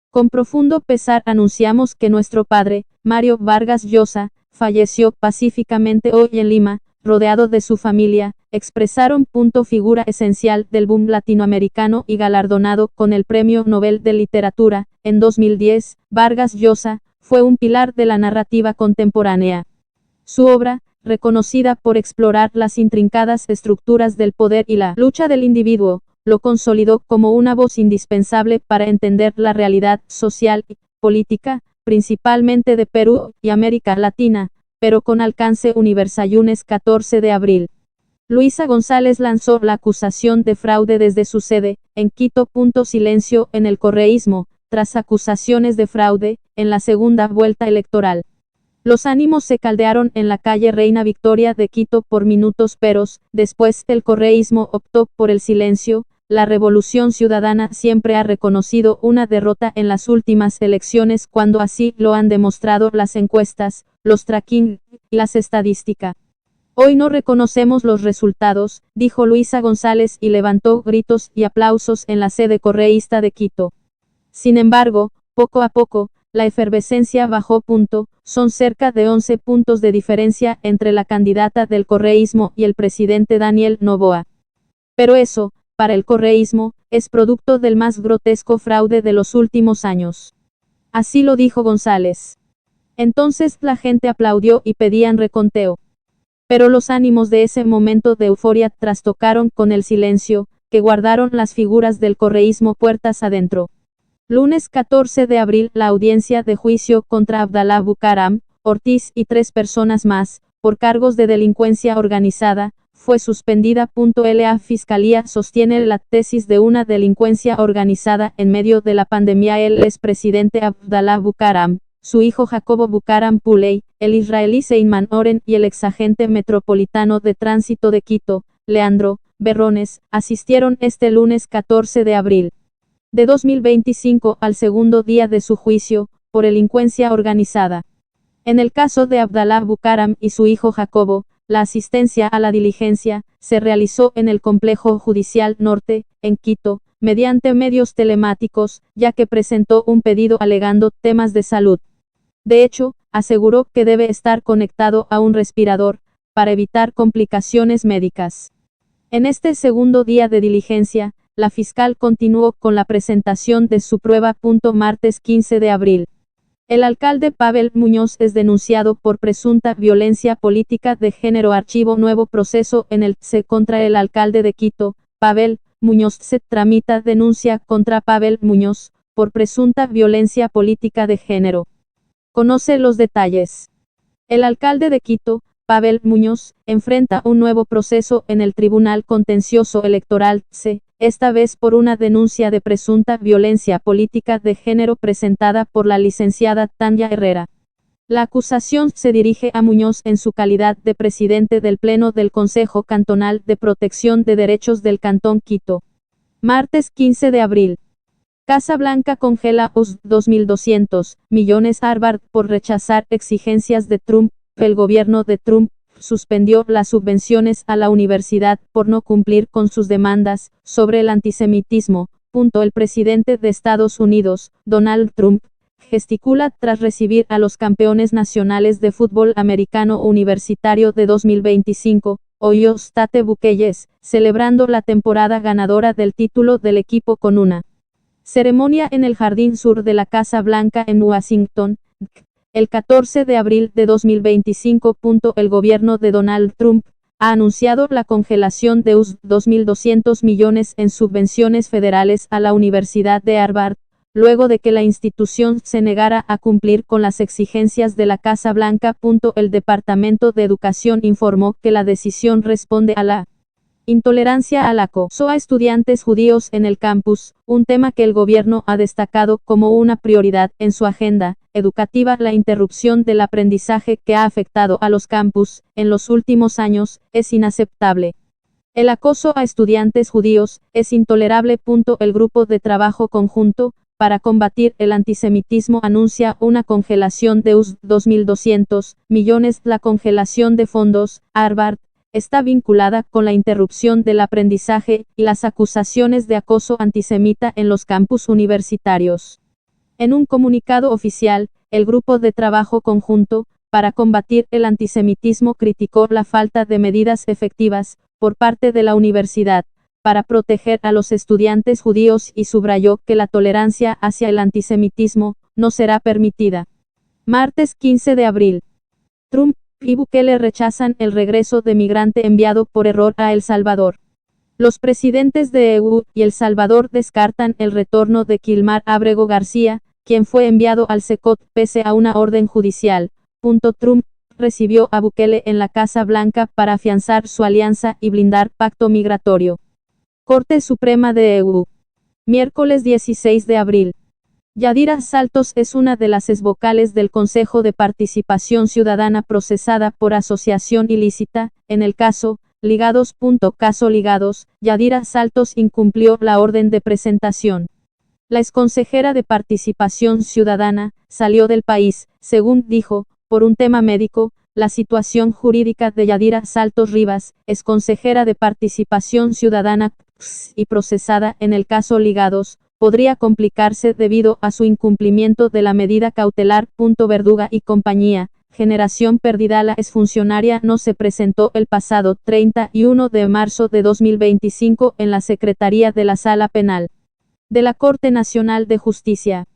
Con profundo pesar anunciamos que nuestro padre, Mario Vargas Llosa, falleció pacíficamente hoy en Lima, rodeado de su familia, expresaron. Figura esencial del boom latinoamericano y galardonado con el Premio Nobel de Literatura, en 2010, Vargas Llosa fue un pilar de la narrativa contemporánea. Su obra, reconocida por explorar las intrincadas estructuras del poder y la lucha del individuo, lo consolidó como una voz indispensable para entender la realidad social y política, principalmente de Perú y América Latina, pero con alcance universal. Lunes 14 de abril. Luisa González lanzó la acusación de fraude desde su sede, en Quito. Silencio en el correísmo, tras acusaciones de fraude, en la segunda vuelta electoral. Los ánimos se caldearon en la calle Reina Victoria de Quito por minutos, pero después el correísmo optó por el silencio. La Revolución Ciudadana siempre ha reconocido una derrota en las últimas elecciones cuando así lo han demostrado las encuestas, los tracking y las estadísticas. Hoy no reconocemos los resultados, dijo Luisa González y levantó gritos y aplausos en la sede correísta de Quito. Sin embargo, poco a poco, la efervescencia bajó. Son cerca de 11 puntos de diferencia entre la candidata del correísmo y el presidente Daniel Noboa. Pero eso, para el correísmo, es producto del más grotesco fraude de los últimos años. Así lo dijo González. Entonces la gente aplaudió y pedían reconteo. Pero los ánimos de ese momento de euforia trastocaron con el silencio, que guardaron las figuras del correísmo puertas adentro. Lunes 14 de abril. La audiencia de juicio contra Abdalá Bucaram, Ortiz y 3 personas más, por cargos de delincuencia organizada, fue suspendida. La Fiscalía sostiene la tesis de una delincuencia organizada en medio de la pandemia. El expresidente Abdalá Bucaram, su hijo Jacobo Bucaram Puley, el israelí Seyman Oren y el exagente metropolitano de tránsito de Quito, Leandro Berrones, asistieron este lunes 14 de abril de 2025 al segundo día de su juicio, por delincuencia organizada. En el caso de Abdalá Bucaram y su hijo Jacobo, la asistencia a la diligencia se realizó en el Complejo Judicial Norte, en Quito, mediante medios telemáticos, ya que presentó un pedido alegando temas de salud. De hecho, aseguró que debe estar conectado a un respirador, para evitar complicaciones médicas. En este segundo día de diligencia, la fiscal continuó con la presentación de su prueba. Martes 15 de abril. El alcalde Pavel Muñoz es denunciado por presunta violencia política de género. Archivo nuevo proceso en el TSE contra el alcalde de Quito, Pavel Muñoz. Se tramita denuncia contra Pavel Muñoz, por presunta violencia política de género. Conoce los detalles. El alcalde de Quito, Pavel Muñoz, enfrenta un nuevo proceso en el Tribunal Contencioso Electoral TSE, esta vez por una denuncia de presunta violencia política de género presentada por la licenciada Tania Herrera. La acusación se dirige a Muñoz en su calidad de presidente del Pleno del Consejo Cantonal de Protección de Derechos del Cantón Quito. Martes 15 de abril. Casa Blanca congela US$ 2.200 millones a Harvard por rechazar exigencias de Trump. El gobierno de Trump suspendió las subvenciones a la universidad por no cumplir con sus demandas sobre el antisemitismo. El presidente de Estados Unidos, Donald Trump, gesticula tras recibir a los campeones nacionales de fútbol americano universitario de 2025, Ohio State Buckeyes, celebrando la temporada ganadora del título del equipo con una ceremonia en el jardín sur de la Casa Blanca en Washington, el 14 de abril de 2025. El gobierno de Donald Trump ha anunciado la congelación de US$ 2.200 millones en subvenciones federales a la Universidad de Harvard, luego de que la institución se negara a cumplir con las exigencias de la Casa Blanca. El Departamento de Educación informó que la decisión responde a la intolerancia al acoso a estudiantes judíos en el campus, un tema que el gobierno ha destacado como una prioridad en su agenda educativa. La interrupción del aprendizaje que ha afectado a los campus en los últimos años es inaceptable. El acoso a estudiantes judíos es intolerable. El Grupo de Trabajo Conjunto para combatir el antisemitismo anuncia una congelación de US$ 2.200 millones. La congelación de fondos a Harvard está vinculada con la interrupción del aprendizaje y las acusaciones de acoso antisemita en los campus universitarios. En un comunicado oficial, el Grupo de Trabajo Conjunto para combatir el antisemitismo criticó la falta de medidas efectivas por parte de la universidad para proteger a los estudiantes judíos y subrayó que la tolerancia hacia el antisemitismo no será permitida. Martes 15 de abril. Trump y Bukele rechazan el regreso de migrante enviado por error a El Salvador. Los presidentes de EU y El Salvador descartan el retorno de Kilmar Abrego García, quien fue enviado al CECOT pese a una orden judicial. Trump recibió a Bukele en la Casa Blanca para afianzar su alianza y blindar pacto migratorio. Corte Suprema de EU. Miércoles 16 de abril. Yadira Saltos es una de las exvocales del Consejo de Participación Ciudadana procesada por asociación ilícita. En el caso Ligados. Caso Ligados, Yadira Saltos incumplió la orden de presentación. La exconsejera de Participación Ciudadana salió del país, según dijo, por un tema médico. La situación jurídica de Yadira Saltos Rivas, exconsejera de Participación Ciudadana y procesada en el caso Ligados, podría complicarse debido a su incumplimiento de la medida cautelar. Verduga y compañía, Generación Perdida. La exfuncionaria no se presentó el pasado 31 de marzo de 2025 en la Secretaría de la Sala Penal de la Corte Nacional de Justicia.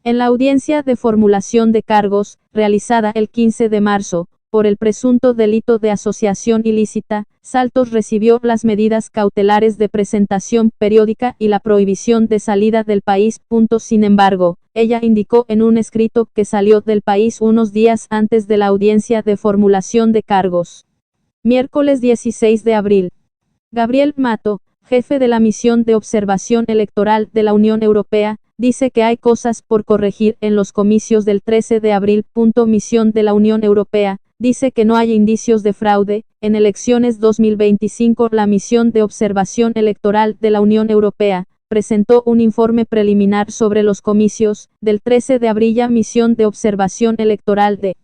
En la audiencia de formulación de cargos, realizada el 15 de marzo, por el presunto delito de asociación ilícita, Saltos recibió las medidas cautelares de presentación periódica y la prohibición de salida del país. Sin embargo, ella indicó en un escrito que salió del país unos días antes de la audiencia de formulación de cargos. Miércoles 16 de abril. Gabriel Mato, jefe de la Misión de Observación Electoral de la Unión Europea, dice que hay cosas por corregir en los comicios del 13 de abril. Misión de la Unión Europea dice que no hay indicios de fraude en elecciones 2025. La Misión de Observación Electoral de la Unión Europea presentó un informe preliminar sobre los comicios del 13 de abril. La Misión de Observación Electoral de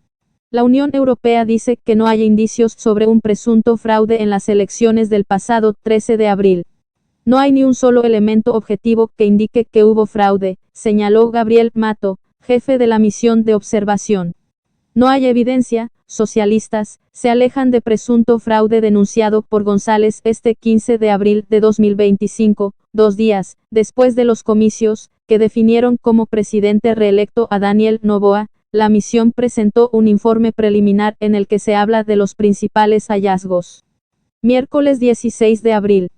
la Unión Europea dice que no hay indicios sobre un presunto fraude en las elecciones del pasado 13 de abril. No hay ni un solo elemento objetivo que indique que hubo fraude, señaló Gabriel Mato, jefe de la misión de observación. No hay evidencia. Socialistas se alejan de presunto fraude denunciado por González este 15 de abril de 2025, 2 días después de los comicios, que definieron como presidente reelecto a Daniel Noboa. La misión presentó un informe preliminar en el que se habla de los principales hallazgos. Miércoles 16 de abril.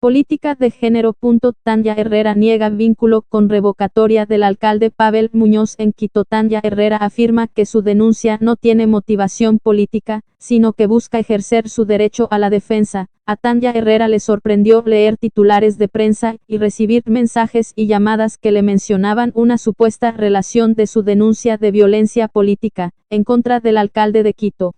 Política de género. Tanya Herrera niega vínculo con revocatoria del alcalde Pavel Muñoz en Quito. Tanya Herrera afirma que su denuncia no tiene motivación política, sino que busca ejercer su derecho a la defensa. A Tanya Herrera le sorprendió leer titulares de prensa y recibir mensajes y llamadas que le mencionaban una supuesta relación de su denuncia de violencia política en contra del alcalde de Quito,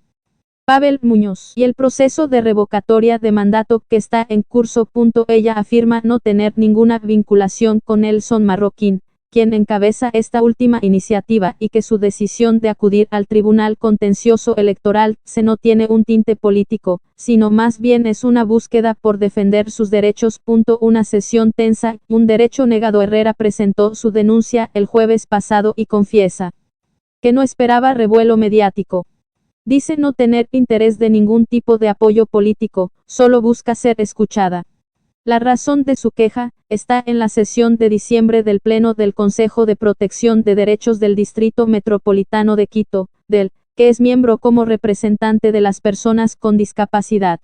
Pavel Muñoz, y el proceso de revocatoria de mandato que está en curso. Ella afirma no tener ninguna vinculación con Nelson Marroquín, quien encabeza esta última iniciativa, y que su decisión de acudir al Tribunal Contencioso Electoral no tiene un tinte político, sino más bien es una búsqueda por defender sus derechos. Una sesión tensa, un derecho negado. Herrera presentó su denuncia el jueves pasado y confiesa que no esperaba revuelo mediático. Dice no tener interés de ningún tipo de apoyo político, solo busca ser escuchada. La razón de su queja está en la sesión de diciembre del Pleno del Consejo de Protección de Derechos del Distrito Metropolitano de Quito, del que es miembro como representante de las personas con discapacidad.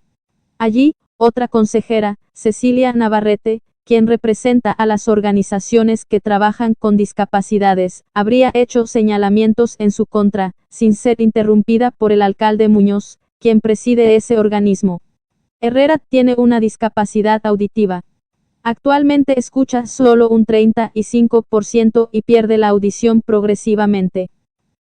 Allí, otra consejera, Cecilia Navarrete, quien representa a las organizaciones que trabajan con discapacidades, habría hecho señalamientos en su contra, sin ser interrumpida por el alcalde Muñoz, quien preside ese organismo. Herrera tiene una discapacidad auditiva. Actualmente escucha solo un 35% y pierde la audición progresivamente.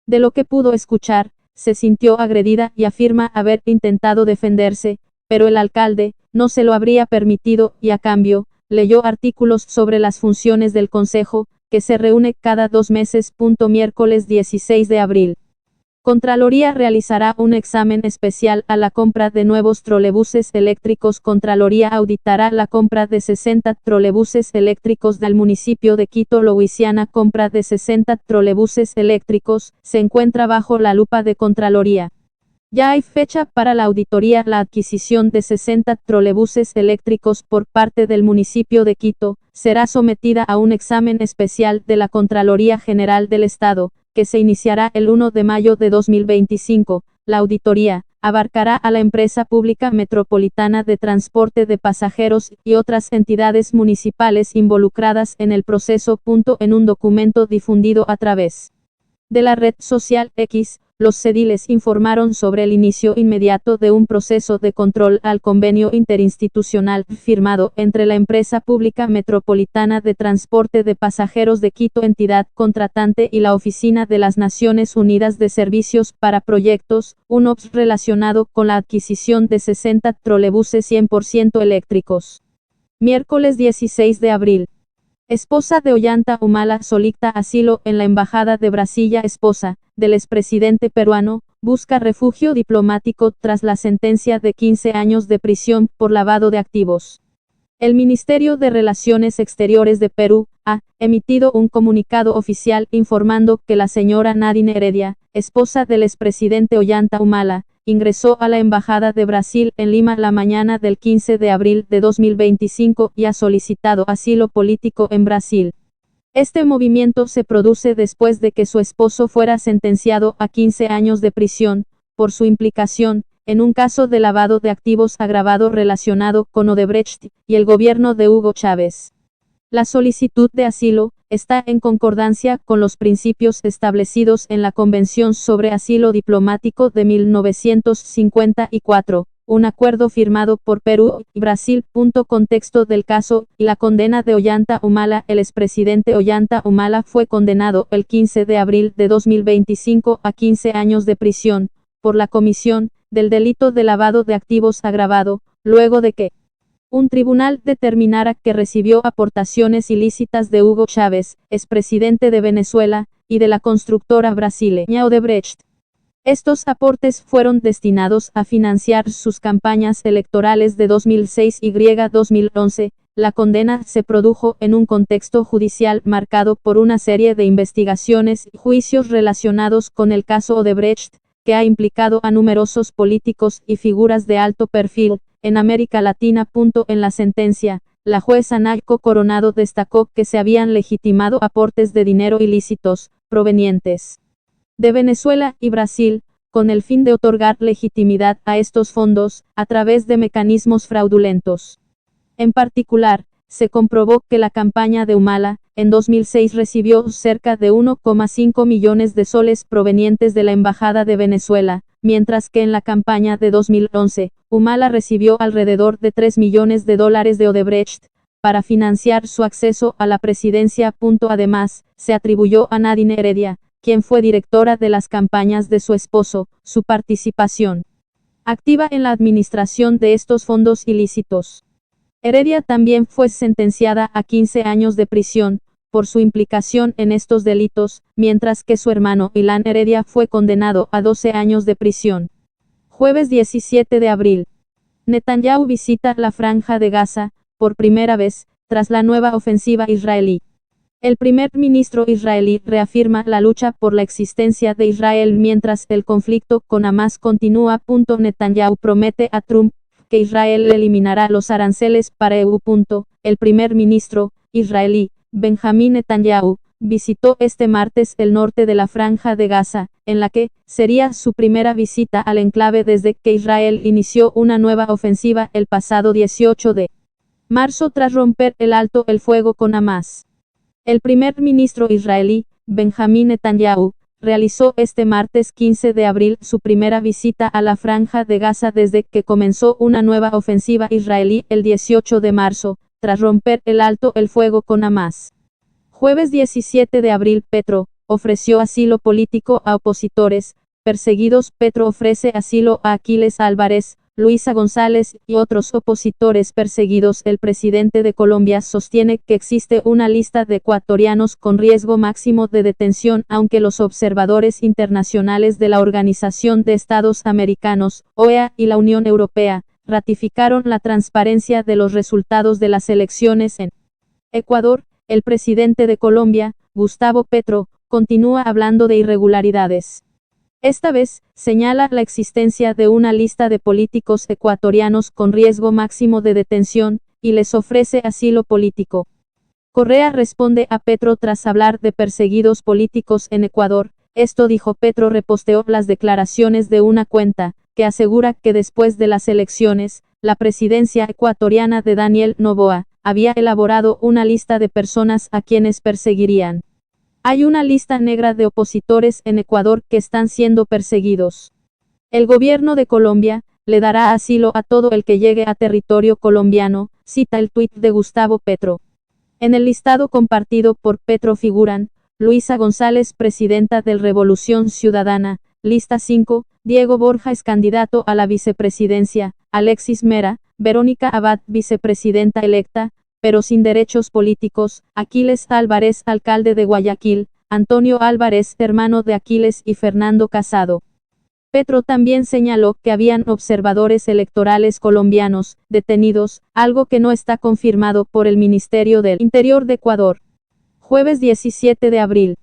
De lo que pudo escuchar, se sintió agredida y afirma haber intentado defenderse, pero el alcalde no se lo habría permitido y a cambio, leyó artículos sobre las funciones del Consejo, que se reúne cada 2 meses. Miércoles 16 de abril. Contraloría realizará un examen especial a la compra de nuevos trolebuses eléctricos. Contraloría auditará la compra de 60 trolebuses eléctricos del municipio de Quito, Louisiana. Compra de 60 trolebuses eléctricos se encuentra bajo la lupa de Contraloría. Ya hay fecha para la auditoría. La adquisición de 60 trolebuses eléctricos por parte del municipio de Quito será sometida a un examen especial de la Contraloría General del Estado, que se iniciará el 1 de mayo de 2025. La auditoría abarcará a la empresa pública metropolitana de transporte de pasajeros y otras entidades municipales involucradas en el proceso. En un documento difundido a través de la red social X, los ediles informaron sobre el inicio inmediato de un proceso de control al convenio interinstitucional firmado entre la empresa pública metropolitana de transporte de pasajeros de Quito, entidad contratante, y la Oficina de las Naciones Unidas de Servicios para Proyectos, UNOPS, relacionado con la adquisición de 60 trolebuses 100% eléctricos. Miércoles 16 de abril. Esposa de Ollanta Humala solicita asilo en la Embajada de Brasilia. Esposa del expresidente peruano busca refugio diplomático tras la sentencia de 15 años de prisión por lavado de activos. El Ministerio de Relaciones Exteriores de Perú ha emitido un comunicado oficial informando que la señora Nadine Heredia, esposa del expresidente Ollanta Humala, ingresó a la Embajada de Brasil en Lima la mañana del 15 de abril de 2025 y ha solicitado asilo político en Brasil. Este movimiento se produce después de que su esposo fuera sentenciado a 15 años de prisión, por su implicación en un caso de lavado de activos agravado relacionado con Odebrecht y el gobierno de Hugo Chávez. La solicitud de asilo está en concordancia con los principios establecidos en la Convención sobre Asilo Diplomático de 1954, un acuerdo firmado por Perú y Brasil. Contexto del caso y la condena de Ollanta Humala. El expresidente Ollanta Humala fue condenado el 15 de abril de 2025 a 15 años de prisión, por la comisión del delito de lavado de activos agravado, luego de que un tribunal determinara que recibió aportaciones ilícitas de Hugo Chávez, expresidente de Venezuela, y de la constructora brasileña Odebrecht. Estos aportes fueron destinados a financiar sus campañas electorales de 2006 y 2011. La condena se produjo en un contexto judicial marcado por una serie de investigaciones y juicios relacionados con el caso Odebrecht, que ha implicado a numerosos políticos y figuras de alto perfil en América Latina. En la sentencia, la jueza Naiko Coronado destacó que se habían legitimado aportes de dinero ilícitos, provenientes de Venezuela y Brasil, con el fin de otorgar legitimidad a estos fondos, a través de mecanismos fraudulentos. En particular, se comprobó que la campaña de Humala, en 2006 recibió cerca de 1,5 millones de soles provenientes de la Embajada de Venezuela, mientras que en la campaña de 2011, Humala recibió alrededor de 3 millones de dólares de Odebrecht, para financiar su acceso a la presidencia. Además, se atribuyó a Nadine Heredia, quien fue directora de las campañas de su esposo, su participación activa en la administración de estos fondos ilícitos. Heredia también fue sentenciada a 15 años de prisión, por su implicación en estos delitos, mientras que su hermano Ilan Heredia fue condenado a 12 años de prisión. Jueves 17 de abril. Netanyahu visita la Franja de Gaza, por primera vez, tras la nueva ofensiva israelí. El primer ministro israelí reafirma la lucha por la existencia de Israel mientras el conflicto con Hamas continúa. Netanyahu promete a Trump que Israel eliminará los aranceles para EU. El primer ministro israelí, Benjamín Netanyahu, visitó este martes el norte de la Franja de Gaza, en la que sería su primera visita al enclave desde que Israel inició una nueva ofensiva el pasado 18 de marzo tras romper el alto el fuego con Hamas. El primer ministro israelí, Benjamín Netanyahu, realizó este martes 15 de abril su primera visita a la Franja de Gaza desde que comenzó una nueva ofensiva israelí el 18 de marzo, tras romper el alto el fuego con Hamas. Jueves 17 de abril. Petro ofreció asilo político a opositores perseguidos. Petro ofrece asilo a Aquiles Álvarez, Luisa González y otros opositores perseguidos. El presidente de Colombia sostiene que existe una lista de ecuatorianos con riesgo máximo de detención, aunque los observadores internacionales de la Organización de Estados Americanos, OEA, y la Unión Europea, ratificaron la transparencia de los resultados de las elecciones en Ecuador. El presidente de Colombia, Gustavo Petro, continúa hablando de irregularidades. Esta vez, señala la existencia de una lista de políticos ecuatorianos con riesgo máximo de detención, y les ofrece asilo político. Correa responde a Petro tras hablar de perseguidos políticos en Ecuador. Esto dijo Petro. Reposteó las declaraciones de una cuenta, que asegura que después de las elecciones, la presidencia ecuatoriana de Daniel Noboa, había elaborado una lista de personas a quienes perseguirían. Hay una lista negra de opositores en Ecuador que están siendo perseguidos. El gobierno de Colombia le dará asilo a todo el que llegue a territorio colombiano, cita el tuit de Gustavo Petro. En el listado compartido por Petro figuran: Luisa González, presidenta del Revolución Ciudadana, lista 5, Diego Borja es candidato a la vicepresidencia, Alexis Mera, Verónica Abad, vicepresidenta electa, pero sin derechos políticos, Aquiles Álvarez, alcalde de Guayaquil, Antonio Álvarez, hermano de Aquiles, y Fernando Casado. Petro también señaló que habían observadores electorales colombianos detenidos, algo que no está confirmado por el Ministerio del Interior de Ecuador. Jueves 17 de abril.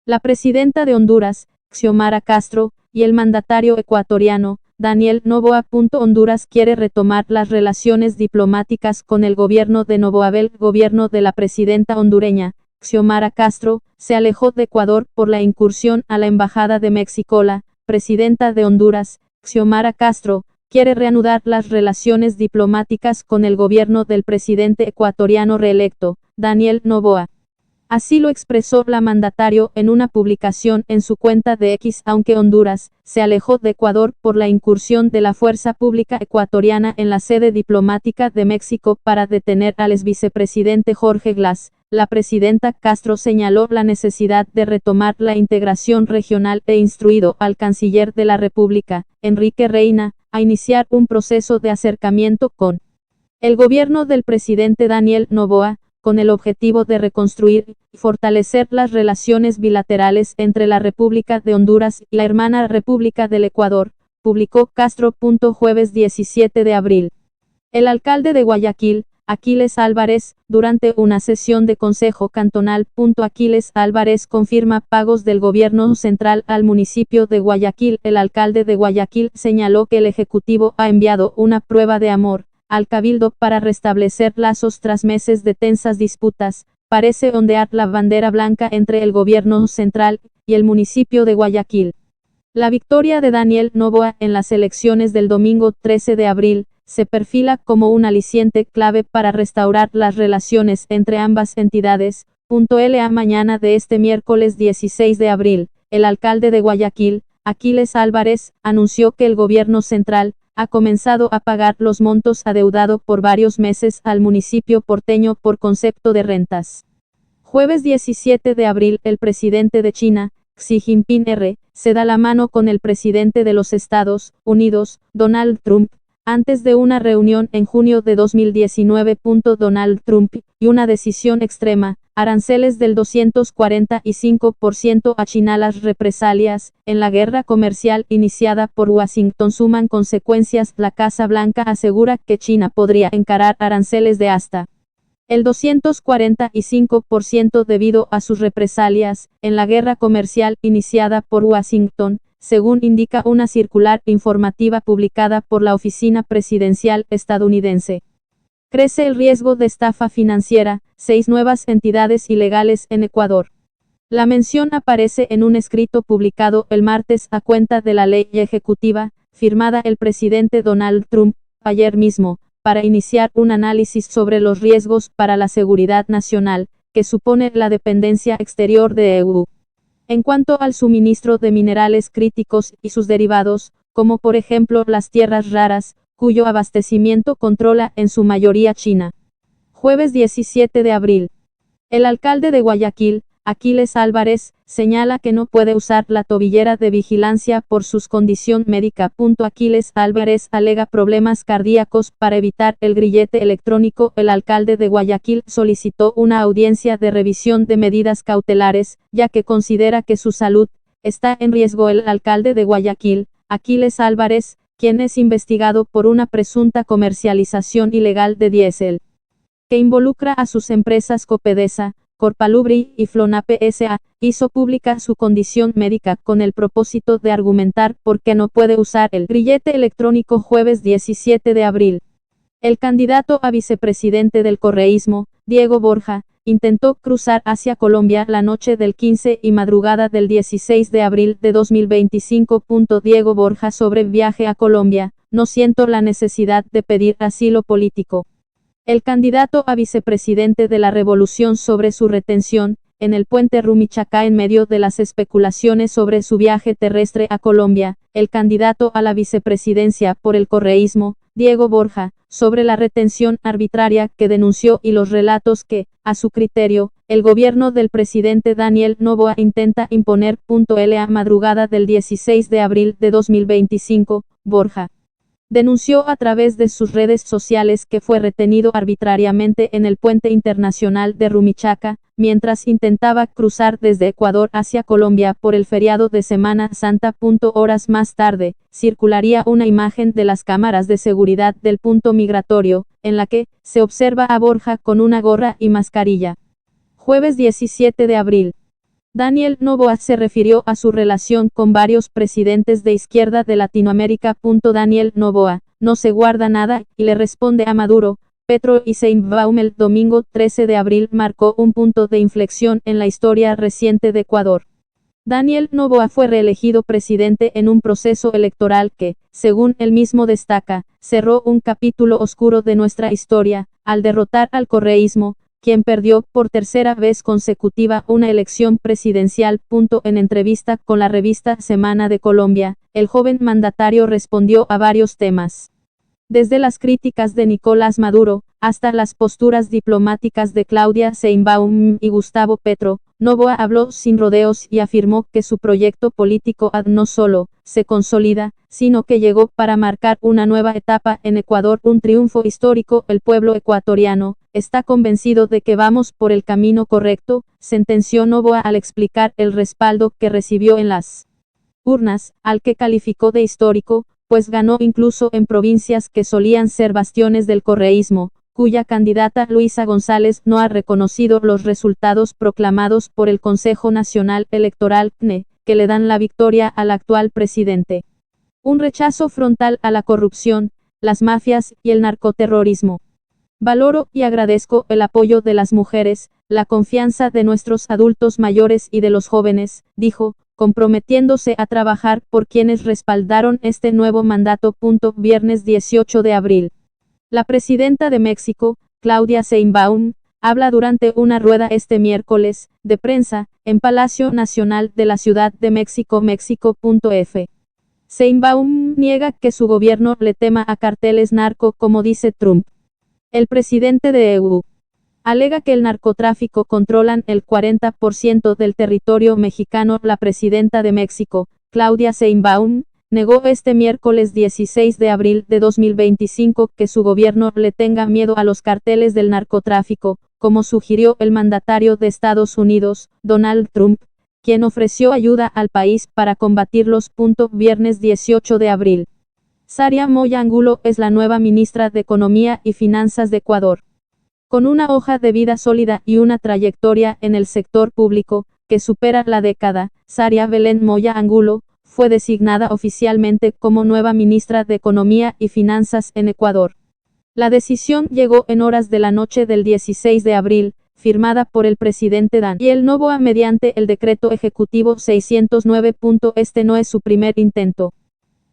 La presidenta de Honduras, Xiomara Castro, y el mandatario ecuatoriano, Daniel Noboa. Honduras quiere retomar las relaciones diplomáticas con el gobierno de Noboa. El gobierno de la presidenta hondureña, Xiomara Castro, se alejó de Ecuador por la incursión a la Embajada de México. La presidenta de Honduras, Xiomara Castro, quiere reanudar las relaciones diplomáticas con el gobierno del presidente ecuatoriano reelecto, Daniel Noboa. Así lo expresó la mandatario en una publicación en su cuenta de X. Aunque Honduras se alejó de Ecuador por la incursión de la fuerza pública ecuatoriana en la sede diplomática de México para detener al exvicepresidente Jorge Glass, la presidenta Castro señaló la necesidad de retomar la integración regional e instruido al canciller de la República, Enrique Reina, a iniciar un proceso de acercamiento con el gobierno del presidente Daniel Noboa, con el objetivo de reconstruir y fortalecer las relaciones bilaterales entre la República de Honduras y la hermana República del Ecuador, publicó Castro. Jueves 17 de abril. El alcalde de Guayaquil, Aquiles Álvarez, durante una sesión de Consejo Cantonal. Aquiles Álvarez confirma pagos del gobierno central al municipio de Guayaquil. El alcalde de Guayaquil señaló que el Ejecutivo ha enviado una prueba de amor al Cabildo para restablecer lazos tras meses de tensas disputas. Parece ondear la bandera blanca entre el gobierno central y el municipio de Guayaquil. La victoria de Daniel Noboa en las elecciones del domingo 13 de abril se perfila como un aliciente clave para restaurar las relaciones entre ambas entidades. La mañana de este miércoles 16 de abril, el alcalde de Guayaquil, Aquiles Álvarez, anunció que el gobierno central ha comenzado a pagar los montos adeudados por varios meses al municipio porteño por concepto de rentas. Jueves 17 de abril, el presidente de China, Xi Jinping se da la mano con el presidente de los Estados Unidos, Donald Trump, antes de una reunión en junio de 2019. Donald Trump, y una decisión extrema, aranceles del 245% a China. Las represalias en la guerra comercial iniciada por Washington suman consecuencias. La Casa Blanca asegura que China podría encarar aranceles de hasta el 245% debido a sus represalias en la guerra comercial iniciada por Washington, según indica una circular informativa publicada por la Oficina Presidencial estadounidense. Crece el riesgo de estafa financiera, 6 nuevas entidades ilegales en Ecuador. La mención aparece en un escrito publicado el martes a cuenta de la ley ejecutiva, firmada el presidente Donald Trump ayer mismo, para iniciar un análisis sobre los riesgos para la seguridad nacional, que supone la dependencia exterior de EU. En cuanto al suministro de minerales críticos y sus derivados, como por ejemplo las tierras raras, cuyo abastecimiento controla en su mayoría China. Jueves 17 de abril. El alcalde de Guayaquil, Aquiles Álvarez, señala que no puede usar la tobillera de vigilancia por su condición médica. Aquiles Álvarez alega problemas cardíacos para evitar el grillete electrónico. El alcalde de Guayaquil solicitó una audiencia de revisión de medidas cautelares, ya que considera que su salud está en riesgo. El alcalde de Guayaquil, Aquiles Álvarez, quien es investigado por una presunta comercialización ilegal de diésel, que involucra a sus empresas Copedesa, Corpalubri y Flonape S.A., hizo pública su condición médica con el propósito de argumentar por qué no puede usar el grillete electrónico. Jueves 17 de abril. El candidato a vicepresidente del correísmo, Diego Borja, intentó cruzar hacia Colombia la noche del 15 y madrugada del 16 de abril de 2025. Diego Borja sobre viaje a Colombia: no siento la necesidad de pedir asilo político. El candidato a vicepresidente de la Revolución sobre su retención en el puente Rumichaca. En medio de las especulaciones sobre su viaje terrestre a Colombia, el candidato a la vicepresidencia por el correísmo, Diego Borja, sobre la retención arbitraria que denunció y los relatos que, a su criterio, el gobierno del presidente Daniel Noboa intenta imponer. La madrugada del 16 de abril de 2025, Borja denunció a través de sus redes sociales que fue retenido arbitrariamente en el puente internacional de Rumichaca, mientras intentaba cruzar desde Ecuador hacia Colombia por el feriado de Semana Santa. Horas más tarde, circularía una imagen de las cámaras de seguridad del punto migratorio, en la que se observa a Borja con una gorra y mascarilla. Jueves 17 de abril. Daniel Noboa se refirió a su relación con varios presidentes de izquierda de Latinoamérica. Daniel Noboa no se guarda nada y le responde a Maduro, Petro y Sheinbaum. El domingo 13 de abril marcó un punto de inflexión en la historia reciente de Ecuador. Daniel Noboa fue reelegido presidente en un proceso electoral que, según él mismo destaca, cerró un capítulo oscuro de nuestra historia, al derrotar al correísmo, quien perdió por tercera vez consecutiva una elección presidencial. En entrevista con la revista Semana de Colombia, el joven mandatario respondió a varios temas. Desde las críticas de Nicolás Maduro, hasta las posturas diplomáticas de Claudia Sheinbaum y Gustavo Petro, Noboa habló sin rodeos y afirmó que su proyecto político no solo se consolida, sino que llegó para marcar una nueva etapa en Ecuador, un triunfo histórico. El pueblo ecuatoriano está convencido de que vamos por el camino correcto, sentenció Noboa al explicar el respaldo que recibió en las urnas, al que calificó de histórico, pues ganó incluso en provincias que solían ser bastiones del correísmo, cuya candidata Luisa González no ha reconocido los resultados proclamados por el Consejo Nacional Electoral (CNE), que le dan la victoria al actual presidente. Un rechazo frontal a la corrupción, las mafias y el narcoterrorismo. Valoro y agradezco el apoyo de las mujeres, la confianza de nuestros adultos mayores y de los jóvenes, dijo, comprometiéndose a trabajar por quienes respaldaron este nuevo mandato. Viernes 18 de abril. La presidenta de México, Claudia Sheinbaum, habla durante una rueda este miércoles, de prensa, en Palacio Nacional de la Ciudad de México. México.f. Sheinbaum niega que su gobierno le tema a carteles narco como dice Trump. El presidente de EU alega que el narcotráfico controlan el 40% del territorio mexicano. La presidenta de México, Claudia Sheinbaum, negó este miércoles 16 de abril de 2025 que su gobierno le tenga miedo a los carteles del narcotráfico, como sugirió el mandatario de Estados Unidos, Donald Trump, quien ofreció ayuda al país para combatirlos. Viernes 18 de abril. Saria Moya Angulo es la nueva ministra de Economía y Finanzas de Ecuador. Con una hoja de vida sólida y una trayectoria en el sector público, que supera la década, Saria Belén Moya Angulo, fue designada oficialmente como nueva ministra de Economía y Finanzas en Ecuador. La decisión llegó en horas de la noche del 16 de abril, firmada por el presidente Daniel Noboa mediante el decreto ejecutivo 609. Este no es su primer intento.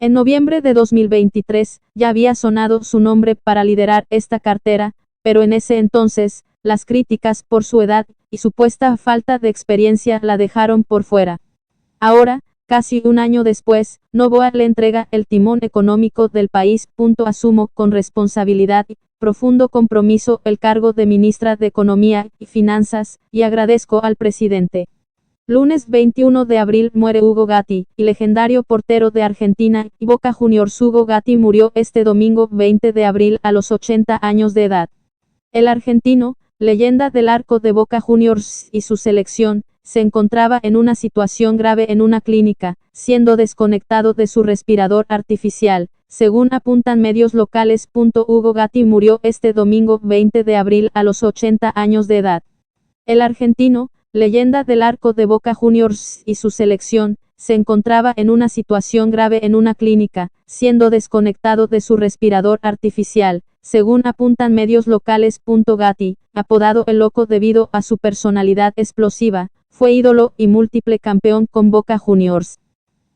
En noviembre de 2023, ya había sonado su nombre para liderar esta cartera, pero en ese entonces, las críticas por su edad y supuesta falta de experiencia la dejaron por fuera. Ahora, casi un año después, Noboa le entrega el timón económico del país. Asumo con responsabilidad y profundo compromiso el cargo de ministra de Economía y Finanzas, y agradezco al presidente. Lunes 21 de abril muere Hugo Gatti, y legendario portero de Argentina y Boca Juniors. Hugo Gatti murió este domingo 20 de abril a los 80 años de edad. El argentino, leyenda del arco de Boca Juniors y su selección, se encontraba en una situación grave en una clínica, siendo desconectado de su respirador artificial, según apuntan medios locales. Hugo Gatti murió este domingo 20 de abril a los 80 años de edad. El argentino, leyenda del arco de Boca Juniors y su selección, se encontraba en una situación grave en una clínica, siendo desconectado de su respirador artificial, según apuntan medios locales. Gatti, apodado El Loco debido a su personalidad explosiva, fue ídolo y múltiple campeón con Boca Juniors.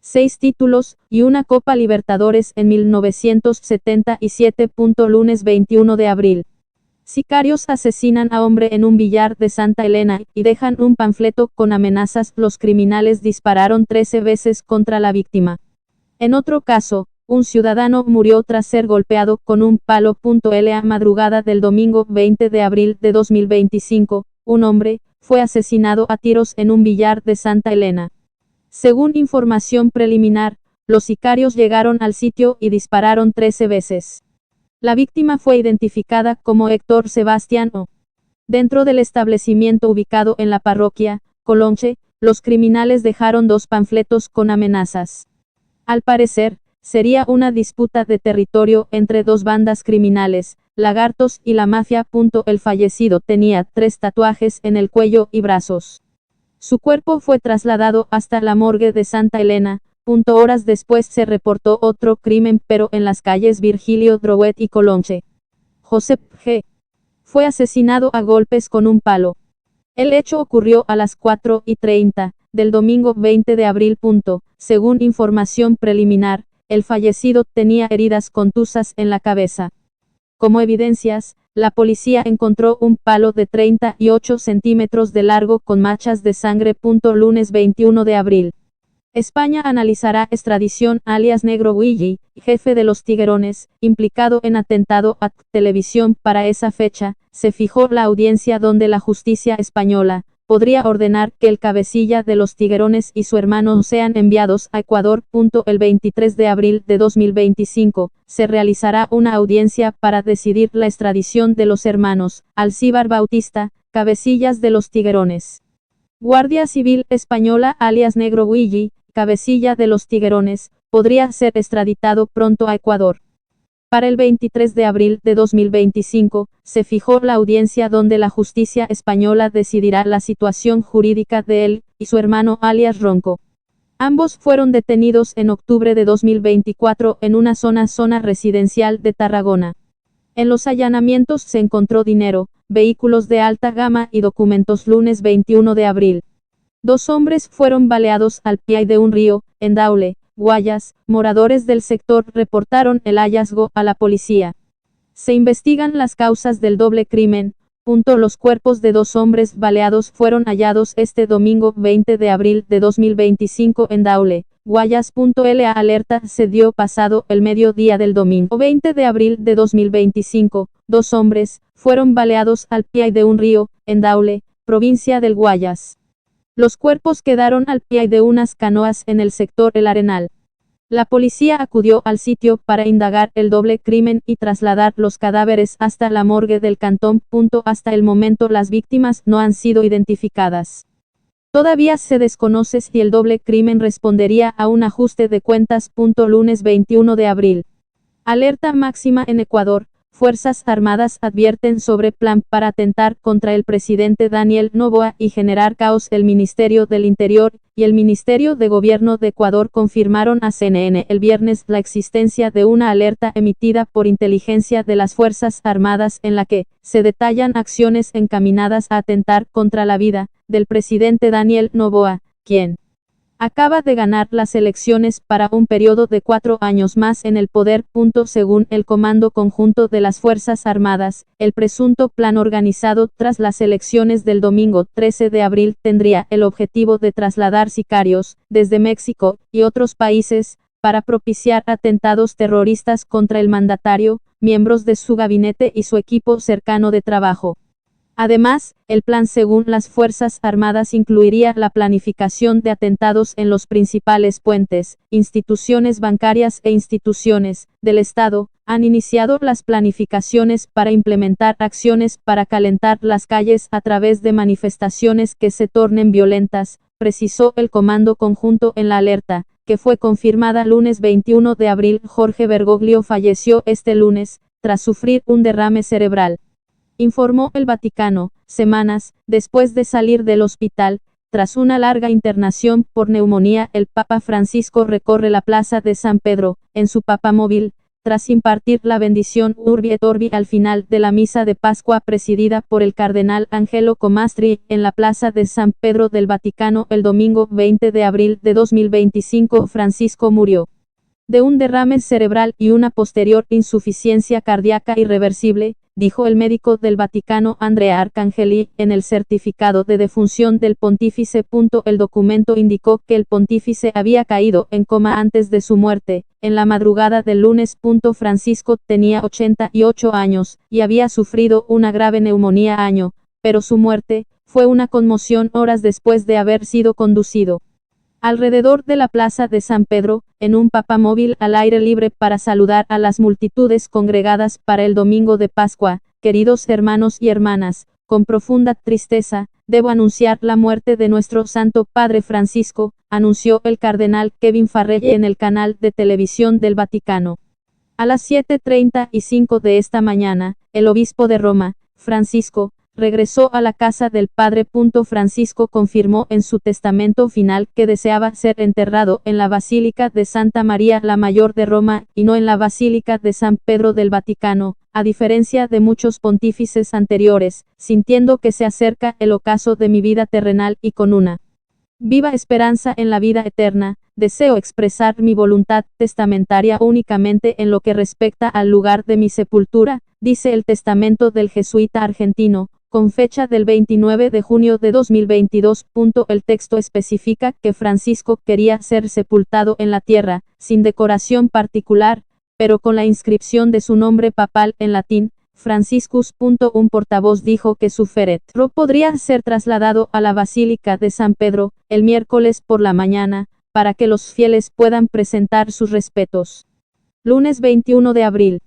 6 títulos, y una Copa Libertadores en 1977. Lunes 21 de abril. Sicarios asesinan a hombre en un billar de Santa Elena, y dejan un panfleto con amenazas. Los criminales dispararon 13 veces contra la víctima. En otro caso, un ciudadano murió tras ser golpeado con un palo. La madrugada del domingo 20 de abril de 2025, un hombre fue asesinado a tiros en un billar de Santa Elena. Según información preliminar, los sicarios llegaron al sitio y dispararon 13 veces. La víctima fue identificada como Héctor Sebastián O. Dentro del establecimiento ubicado en la parroquia Colonche, los criminales dejaron 2 panfletos con amenazas. Al parecer, sería una disputa de territorio entre 2 bandas criminales, Lagartos y la Mafia. El fallecido tenía 3 tatuajes en el cuello y brazos. Su cuerpo fue trasladado hasta la morgue de Santa Elena. Horas después se reportó otro crimen, pero en las calles Virgilio Drouet y Colonche. Josep G. fue asesinado a golpes con un palo. El hecho ocurrió a las 4:30 del domingo 20 de abril. Según información preliminar, el fallecido tenía heridas contusas en la cabeza. Como evidencias, la policía encontró un palo de 38 centímetros de largo con manchas de sangre. Lunes 21 de abril. España analizará extradición alias Negro Willy, jefe de los Tiguerones, implicado en atentado a televisión. Para esa fecha, se fijó la audiencia donde la justicia española podría ordenar que el cabecilla de los Tiguerones y su hermano sean enviados a Ecuador. El 23 de abril de 2025, se realizará una audiencia para decidir la extradición de los hermanos Alcíbar Bautista, cabecillas de los Tiguerones. Guardia Civil Española alias Negro Willy, cabecilla de los Tiguerones, podría ser extraditado pronto a Ecuador. Para el 23 de abril de 2025, se fijó la audiencia donde la justicia española decidirá la situación jurídica de él y su hermano alias Ronco. Ambos fueron detenidos en octubre de 2024 en una zona residencial de Tarragona. En los allanamientos se encontró dinero, vehículos de alta gama y documentos. Lunes 21 de abril. 2 hombres fueron baleados al pie de un río, en Daule, Guayas. Moradores del sector reportaron el hallazgo a la policía. Se investigan las causas del doble crimen. Los cuerpos de 2 hombres baleados fueron hallados este domingo 20 de abril de 2025 en Daule, Guayas. La alerta se dio pasado el mediodía del domingo 20 de abril de 2025. 2 hombres fueron baleados al pie de un río, en Daule, provincia del Guayas. Los cuerpos quedaron al pie de unas canoas en el sector El Arenal. La policía acudió al sitio para indagar el doble crimen y trasladar los cadáveres hasta la morgue del cantón. Hasta el momento las víctimas no han sido identificadas. Todavía se desconoce si el doble crimen respondería a un ajuste de cuentas. Lunes 21 de abril. Alerta máxima en Ecuador. Fuerzas Armadas advierten sobre plan para atentar contra el presidente Daniel Noboa y generar caos. El Ministerio del Interior y el Ministerio de Gobierno de Ecuador confirmaron a CNN el viernes la existencia de una alerta emitida por inteligencia de las Fuerzas Armadas en la que se detallan acciones encaminadas a atentar contra la vida del presidente Daniel Noboa, quien acaba de ganar las elecciones para un periodo de 4 años más en el poder. Según el Comando Conjunto de las Fuerzas Armadas, el presunto plan organizado tras las elecciones del domingo 13 de abril tendría el objetivo de trasladar sicarios, desde México y otros países, para propiciar atentados terroristas contra el mandatario, miembros de su gabinete y su equipo cercano de trabajo. Además, el plan según las Fuerzas Armadas incluiría la planificación de atentados en los principales puentes, instituciones bancarias e instituciones del Estado. Han iniciado las planificaciones para implementar acciones para calentar las calles a través de manifestaciones que se tornen violentas, precisó el Comando Conjunto en la alerta, que fue confirmada lunes 21 de abril. Jorge Bergoglio falleció este lunes, tras sufrir un derrame cerebral. Informó el Vaticano, semanas después de salir del hospital. Tras una larga internación por neumonía, el Papa Francisco recorre la plaza de San Pedro, en su papamóvil, tras impartir la bendición Urbi et Orbi al final de la misa de Pascua presidida por el cardenal Angelo Comastri, en la plaza de San Pedro del Vaticano el domingo 20 de abril de 2025. Francisco murió de un derrame cerebral y una posterior insuficiencia cardíaca irreversible, dijo el médico del Vaticano Andrea Arcangeli, en el certificado de defunción del pontífice. El documento indicó que el pontífice había caído en coma antes de su muerte, en la madrugada del lunes. Francisco tenía 88 años, y había sufrido una grave neumonía pero su muerte fue una conmoción horas después de haber sido conducido alrededor de la plaza de San Pedro, en un papamóvil al aire libre para saludar a las multitudes congregadas para el domingo de Pascua. Queridos hermanos y hermanas, con profunda tristeza, debo anunciar la muerte de nuestro Santo Padre Francisco, anunció el cardenal Kevin Farrell en el canal de televisión del Vaticano. A las 7:35 de esta mañana, el obispo de Roma, Francisco, regresó a la casa del Padre. Francisco confirmó en su testamento final que deseaba ser enterrado en la Basílica de Santa María la Mayor de Roma, y no en la Basílica de San Pedro del Vaticano, a diferencia de muchos pontífices anteriores, sintiendo que se acerca el ocaso de mi vida terrenal y con una viva esperanza en la vida eterna, deseo expresar mi voluntad testamentaria únicamente en lo que respecta al lugar de mi sepultura, dice el testamento del jesuita argentino, con fecha del 29 de junio de 2022. El texto especifica que Francisco quería ser sepultado en la tierra, sin decoración particular, pero con la inscripción de su nombre papal en latín, Franciscus. Un portavoz dijo que su féretro podría ser trasladado a la Basílica de San Pedro, el miércoles por la mañana, para que los fieles puedan presentar sus respetos. Lunes 21 de abril.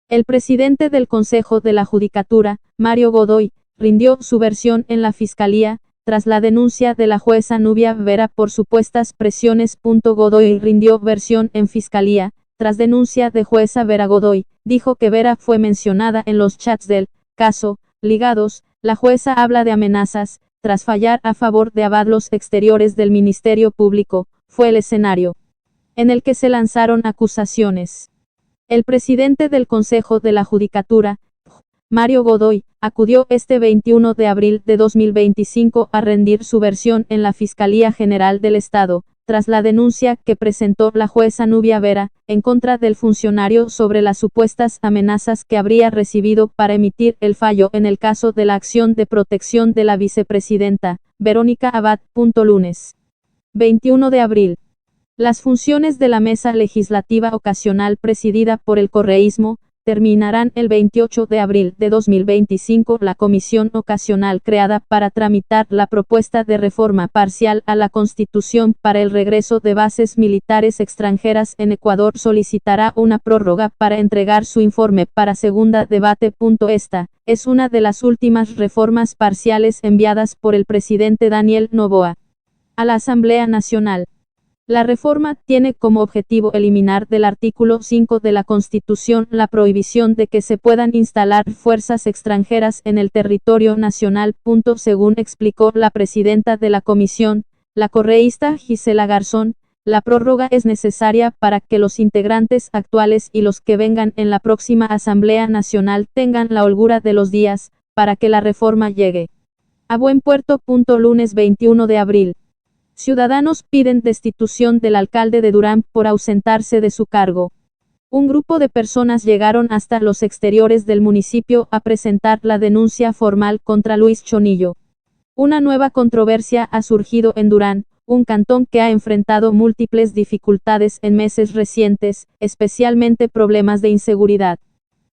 El presidente del Consejo de la Judicatura, Mario Godoy, rindió su versión en la Fiscalía, tras la denuncia de la jueza Nubia Vera por supuestas presiones. Godoy rindió versión en Fiscalía, tras denuncia de jueza Vera. Godoy dijo que Vera fue mencionada en los chats del caso Ligados. La jueza habla de amenazas, tras fallar a favor de avalos exteriores del Ministerio Público, fue el escenario en el que se lanzaron acusaciones. El presidente del Consejo de la Judicatura, Mario Godoy, acudió este 21 de abril de 2025 a rendir su versión en la Fiscalía General del Estado, tras la denuncia que presentó la jueza Nubia Vera, en contra del funcionario sobre las supuestas amenazas que habría recibido para emitir el fallo en el caso de la acción de protección de la vicepresidenta, Verónica Abad. Lunes 21 de abril. Las funciones de la Mesa Legislativa Ocasional presidida por el correísmo, terminarán el 28 de abril de 2025. La comisión ocasional creada para tramitar la propuesta de reforma parcial a la Constitución para el regreso de bases militares extranjeras en Ecuador solicitará una prórroga para entregar su informe para segunda debate. Esta es una de las últimas reformas parciales enviadas por el presidente Daniel Noboa a la Asamblea Nacional. La reforma tiene como objetivo eliminar del artículo 5 de la Constitución la prohibición de que se puedan instalar fuerzas extranjeras en el territorio nacional. Según explicó la presidenta de la comisión, la correísta Gisela Garzón, la prórroga es necesaria para que los integrantes actuales y los que vengan en la próxima Asamblea Nacional tengan la holgura de los días, para que la reforma llegue a buen puerto. Lunes 21 de abril. Ciudadanos piden destitución del alcalde de Durán por ausentarse de su cargo. Un grupo de personas llegaron hasta los exteriores del municipio a presentar la denuncia formal contra Luis Chonillo. Una nueva controversia ha surgido en Durán, un cantón que ha enfrentado múltiples dificultades en meses recientes, especialmente problemas de inseguridad.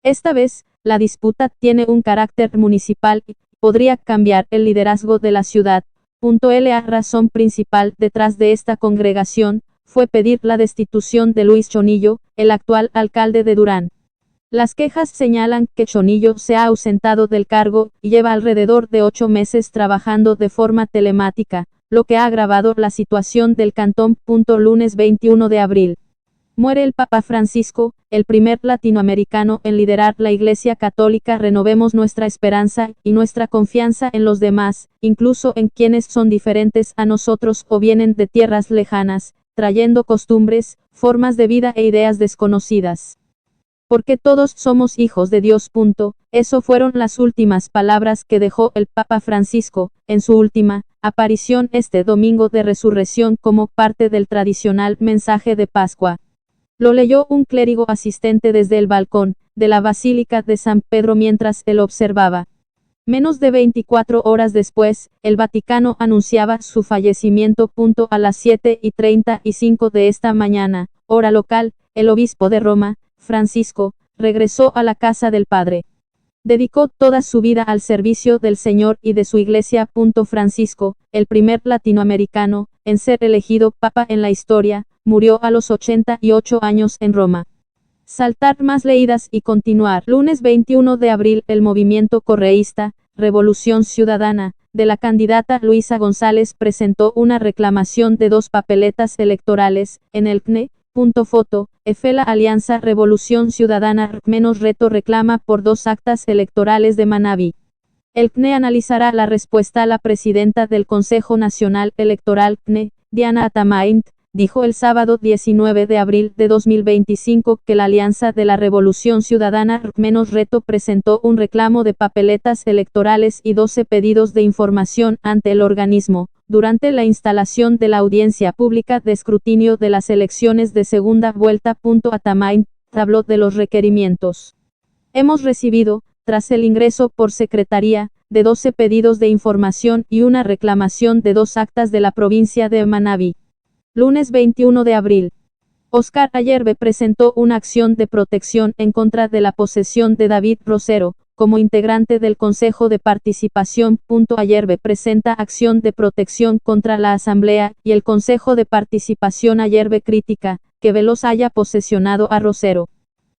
Esta vez, la disputa tiene un carácter municipal y podría cambiar el liderazgo de la ciudad. La razón principal detrás de esta congregación fue pedir la destitución de Luis Chonillo, el actual alcalde de Durán. Las quejas señalan que Chonillo se ha ausentado del cargo y lleva alrededor de 8 meses trabajando de forma telemática, lo que ha agravado la situación del cantón. Lunes 21 de abril. Muere el Papa Francisco, el primer latinoamericano en liderar la Iglesia Católica. Renovemos nuestra esperanza y nuestra confianza en los demás, incluso en quienes son diferentes a nosotros o vienen de tierras lejanas, trayendo costumbres, formas de vida e ideas desconocidas. Porque todos somos hijos de Dios. Eso fueron las últimas palabras que dejó el Papa Francisco, en su última aparición este domingo de resurrección como parte del tradicional mensaje de Pascua. Lo leyó un clérigo asistente desde el balcón de la Basílica de San Pedro mientras él observaba. Menos de 24 horas después, el Vaticano anunciaba su fallecimiento. A las 7:35 de esta mañana, hora local, el obispo de Roma, Francisco, regresó a la casa del Padre. Dedicó toda su vida al servicio del Señor y de su Iglesia. Francisco, el primer latinoamericano en ser elegido papa en la historia, murió a los 88 años en Roma. Saltar más leídas y continuar. Lunes 21 de abril. El movimiento correísta, Revolución Ciudadana, de la candidata Luisa González presentó una reclamación de 2 papeletas electorales, en el CNE. Foto, la Alianza Revolución Ciudadana menos reto reclama por 2 actas electorales de Manabí. El CNE analizará la respuesta a la presidenta del Consejo Nacional Electoral CNE, Diana Atamaint, dijo el sábado 19 de abril de 2025 que la Alianza de la Revolución Ciudadana menos reto presentó un reclamo de papeletas electorales y 12 pedidos de información ante el organismo, durante la instalación de la audiencia pública de escrutinio de las elecciones de segunda vuelta. Atamaint habló de los requerimientos. Hemos recibido, tras el ingreso por secretaría, de 12 pedidos de información y una reclamación de 2 actas de la provincia de Manabí. Lunes 21 de abril. Oscar Ayerbe presentó una acción de protección en contra de la posesión de David Rosero, como integrante del Consejo de Participación. Ayerbe presenta acción de protección contra la Asamblea y el Consejo de Participación. Ayerbe critica que Veloz haya posesionado a Rosero.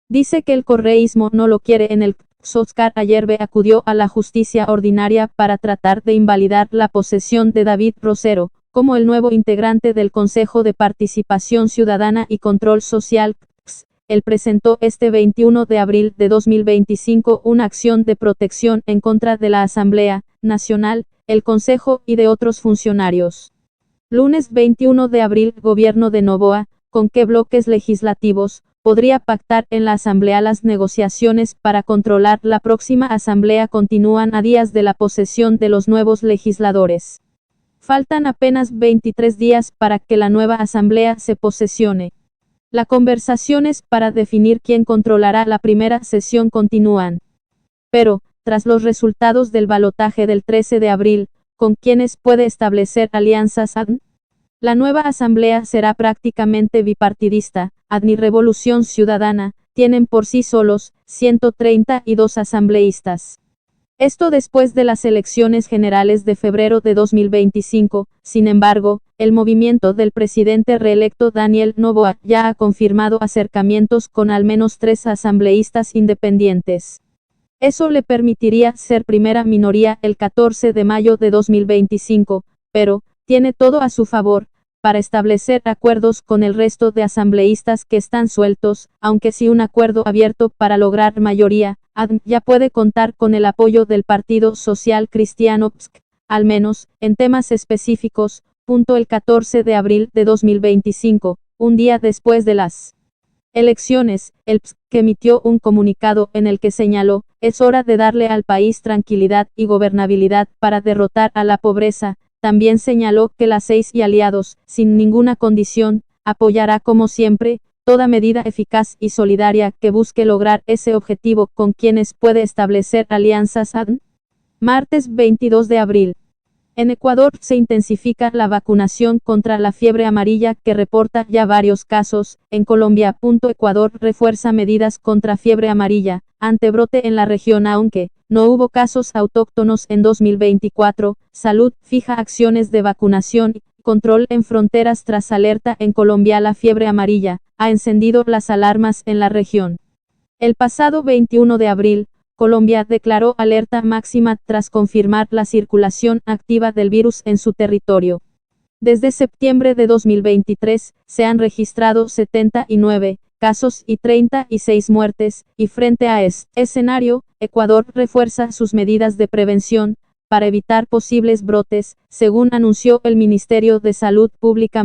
Dice que el correísmo no lo quiere en el Oscar Ayerbe acudió a la justicia ordinaria para tratar de invalidar la posesión de David Rosero, como el nuevo integrante del Consejo de Participación Ciudadana y Control Social. Él presentó este 21 de abril de 2025 una acción de protección en contra de la Asamblea Nacional, el Consejo y de otros funcionarios. Lunes 21 de abril. Gobierno de Noboa, ¿con qué bloques legislativos podría pactar en la Asamblea. Las negociaciones para controlar la próxima Asamblea continúan a días de la posesión de los nuevos legisladores. Faltan apenas 23 días para que la nueva Asamblea se posesione. Las conversaciones para definir quién controlará la primera sesión continúan. Pero, tras los resultados del balotaje del 13 de abril, ¿con quiénes puede establecer alianzas? La nueva Asamblea será prácticamente bipartidista. ADN y Revolución Ciudadana tienen por sí solos 132 asambleístas. Esto después de las elecciones generales de febrero de 2025, sin embargo, el movimiento del presidente reelecto Daniel Noboa ya ha confirmado acercamientos con al menos 3 asambleístas independientes. Eso le permitiría ser primera minoría el 14 de mayo de 2025, pero tiene todo a su favor para establecer acuerdos con el resto de asambleístas que están sueltos, aunque sin un acuerdo abierto para lograr mayoría. ADN ya puede contar con el apoyo del Partido Social Cristiano PSC, al menos en temas específicos. El 14 de abril de 2025, un día después de las elecciones, el PSC emitió un comunicado en el que señaló: es hora de darle al país tranquilidad y gobernabilidad para derrotar a la pobreza. También señaló que la 6 y aliados, sin ninguna condición, apoyará como siempre toda medida eficaz y solidaria que busque lograr ese objetivo. ¿Con quienes puede establecer alianzas? ADN. Martes 22 de abril. En Ecuador se intensifica la vacunación contra la fiebre amarilla, que reporta ya varios casos. En Colombia. Ecuador refuerza medidas contra fiebre amarilla ante brote en la región. Aunque no hubo casos autóctonos en 2024, Salud fija acciones de vacunación y control en fronteras tras alerta en Colombia. La fiebre amarilla ha encendido las alarmas en la región. El pasado 21 de abril, Colombia declaró alerta máxima tras confirmar la circulación activa del virus en su territorio. Desde septiembre de 2023, se han registrado 79 casos y 36 muertes, y frente a este escenario, Ecuador refuerza sus medidas de prevención para evitar posibles brotes, según anunció el Ministerio de Salud Pública.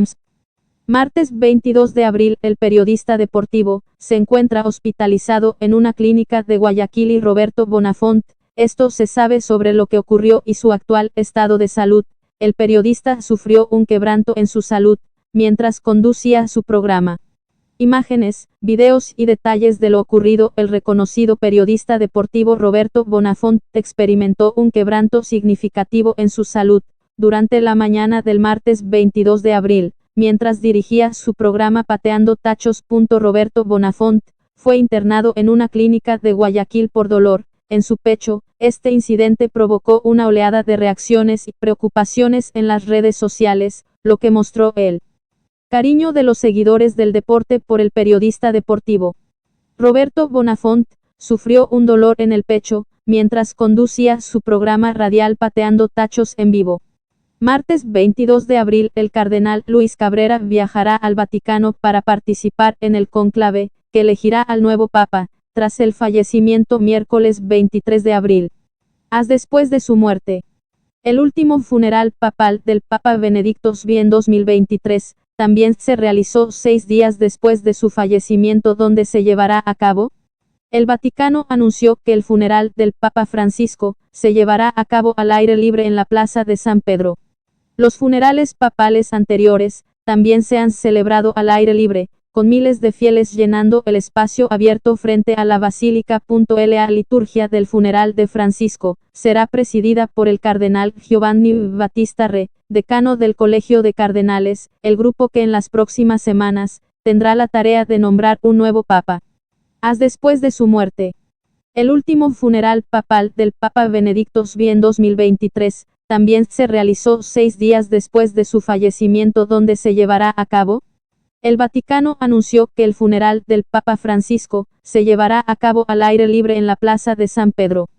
Martes 22 de abril, el periodista deportivo se encuentra hospitalizado en una clínica de Guayaquil y Roberto Bonafont. Esto se sabe sobre lo que ocurrió y su actual estado de salud. El periodista sufrió un quebranto en su salud mientras conducía su programa. Imágenes, videos y detalles de lo ocurrido. El reconocido periodista deportivo Roberto Bonafont experimentó un quebranto significativo en su salud durante la mañana del martes 22 de abril. Mientras dirigía su programa Pateando Tachos. Roberto Bonafont fue internado en una clínica de Guayaquil por dolor en su pecho. Este incidente provocó una oleada de reacciones y preocupaciones en las redes sociales, lo que mostró el cariño de los seguidores del deporte por el periodista deportivo. Roberto Bonafont sufrió un dolor en el pecho mientras conducía su programa radial Pateando Tachos en vivo. Martes 22 de abril, el cardenal Luis Cabrera viajará al Vaticano para participar en el cónclave que elegirá al nuevo papa, tras el fallecimiento miércoles 23 de abril. Después de su muerte. El último funeral papal del Papa Benedicto XVI en 2023 también se realizó 6 días después de su fallecimiento. ¿Dónde se llevará a cabo? El Vaticano anunció que el funeral del Papa Francisco se llevará a cabo al aire libre en la Plaza de San Pedro. Los funerales papales anteriores también se han celebrado al aire libre, con miles de fieles llenando el espacio abierto frente a la basílica. La liturgia del funeral de Francisco será presidida por el cardenal Giovanni Battista Re, decano del Colegio de Cardenales, el grupo que en las próximas semanas tendrá la tarea de nombrar un nuevo papa. Después de su muerte. El último funeral papal del Papa Benedicto XVI en 2023 también se realizó 6 días después de su fallecimiento. ¿Dónde se llevará a cabo? El Vaticano anunció que el funeral del Papa Francisco se llevará a cabo al aire libre en la Plaza de San Pedro.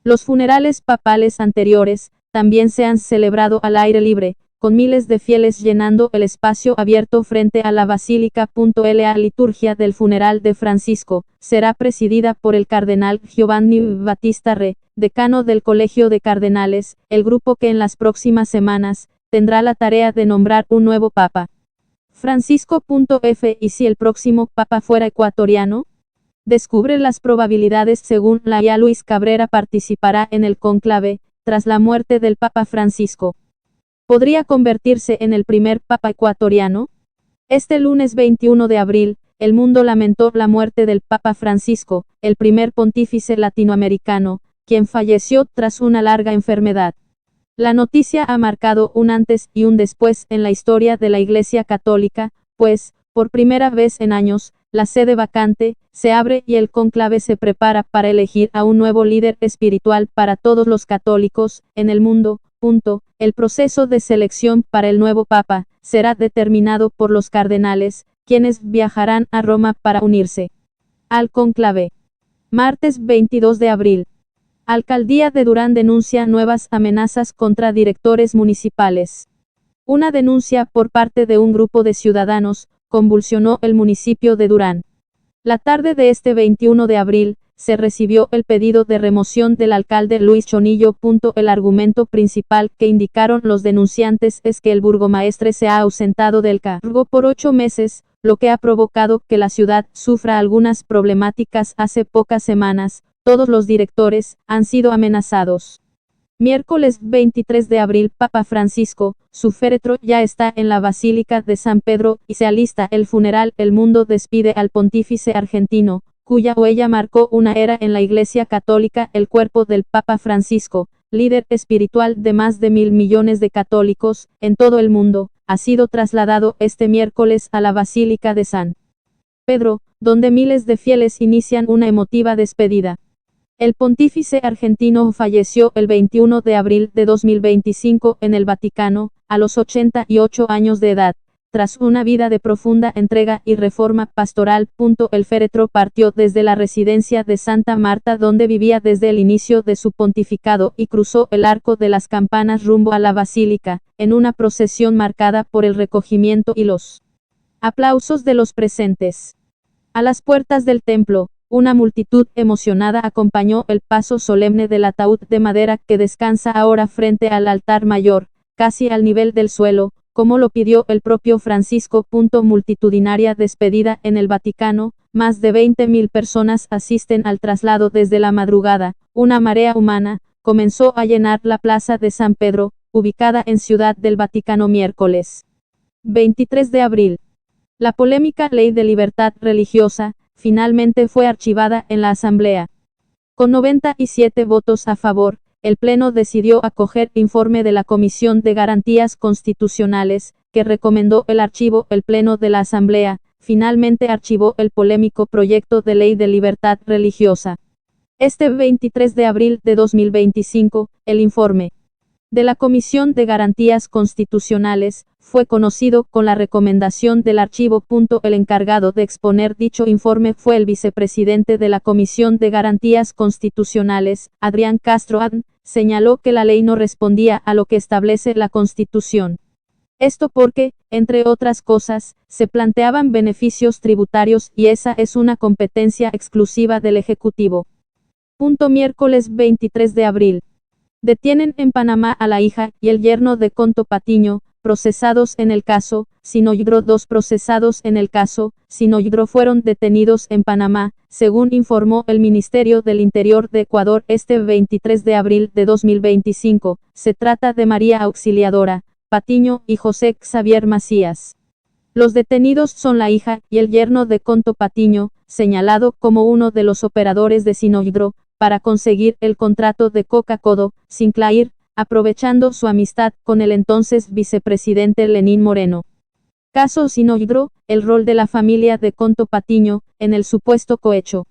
Los funerales papales anteriores también se han celebrado al aire libre, con miles de fieles llenando el espacio abierto frente a la basílica. La liturgia del funeral de Francisco será presidida por el cardenal Giovanni Battista Re, decano del Colegio de Cardenales, el grupo que en las próximas semanas tendrá la tarea de nombrar un nuevo papa. Francisco.f ¿Y si el próximo Papa fuera ecuatoriano? Descubre las probabilidades según la IA. Luis Cabrera participará en el cónclave, tras la muerte del Papa Francisco. ¿Podría convertirse en el primer Papa ecuatoriano? Este lunes 21 de abril, el mundo lamentó la muerte del Papa Francisco, el primer pontífice latinoamericano, quien falleció tras una larga enfermedad. La noticia ha marcado un antes y un después en la historia de la Iglesia Católica, pues, por primera vez en años, la sede vacante se abre y el cónclave se prepara para elegir a un nuevo líder espiritual para todos los católicos en el mundo. El proceso de selección para el nuevo Papa será determinado por los cardenales, quienes viajarán a Roma para unirse al cónclave. Martes 22 de abril. Alcaldía de Durán denuncia nuevas amenazas contra directores municipales. Una denuncia por parte de un grupo de ciudadanos convulsionó el municipio de Durán. La tarde de este 21 de abril, se recibió el pedido de remoción del alcalde Luis Chonillo. El argumento principal que indicaron los denunciantes es que el burgomaestre se ha ausentado del cargo por 8 meses, lo que ha provocado que la ciudad sufra algunas problemáticas. Hace pocas semanas, todos los directores han sido amenazados. Miércoles 23 de abril. Papa Francisco, su féretro ya está en la Basílica de San Pedro y se alista el funeral. El mundo despide al pontífice argentino, cuya huella marcó una era en la Iglesia Católica. El cuerpo del Papa Francisco, líder espiritual de más de 1.000 millones de católicos en todo el mundo, ha sido trasladado este miércoles a la Basílica de San Pedro, donde miles de fieles inician una emotiva despedida. El pontífice argentino falleció el 21 de abril de 2025 en el Vaticano, a los 88 años de edad, tras una vida de profunda entrega y reforma pastoral. El féretro partió desde la residencia de Santa Marta, donde vivía desde el inicio de su pontificado, y cruzó el Arco de las Campanas rumbo a la Basílica, en una procesión marcada por el recogimiento y los aplausos de los presentes. A las puertas del templo, una multitud emocionada acompañó el paso solemne del ataúd de madera que descansa ahora frente al altar mayor, casi al nivel del suelo, como lo pidió el propio Francisco. Multitudinaria despedida en el Vaticano, más de 20.000 personas asisten al traslado desde la madrugada. Una marea humana comenzó a llenar la plaza de San Pedro, ubicada en Ciudad del Vaticano. Miércoles 23 de abril. La polémica Ley de Libertad Religiosa finalmente fue archivada en la Asamblea. Con 97 votos a favor, el Pleno decidió acoger informe de la Comisión de Garantías Constitucionales, que recomendó el archivo. El Pleno de la Asamblea finalmente archivó el polémico proyecto de Ley de Libertad Religiosa. Este 23 de abril de 2025, el informe de la Comisión de Garantías Constitucionales fue conocido con la recomendación del archivo. El encargado de exponer dicho informe fue el vicepresidente de la Comisión de Garantías Constitucionales, Adrián Castro Adn. Señaló que la ley no respondía a lo que establece la Constitución. Esto porque, entre otras cosas, se planteaban beneficios tributarios y esa es una competencia exclusiva del Ejecutivo. Miércoles 23 de abril. Detienen en Panamá a la hija y el yerno de Conto Patiño, procesados en el caso Sinohydro. 2 procesados en el caso Sinohydro fueron detenidos en Panamá, según informó el Ministerio del Interior de Ecuador este 23 de abril de 2025. Se trata de María Auxiliadora Patiño y José Xavier Macías. Los detenidos son la hija y el yerno de Conto Patiño, señalado como uno de los operadores de Sinohydro, para conseguir el contrato de Coca-Codo, Sinclair, aprovechando su amistad con el entonces vicepresidente Lenín Moreno. Caso Sinohydro, el rol de la familia de Conto Patiño, en el supuesto cohecho.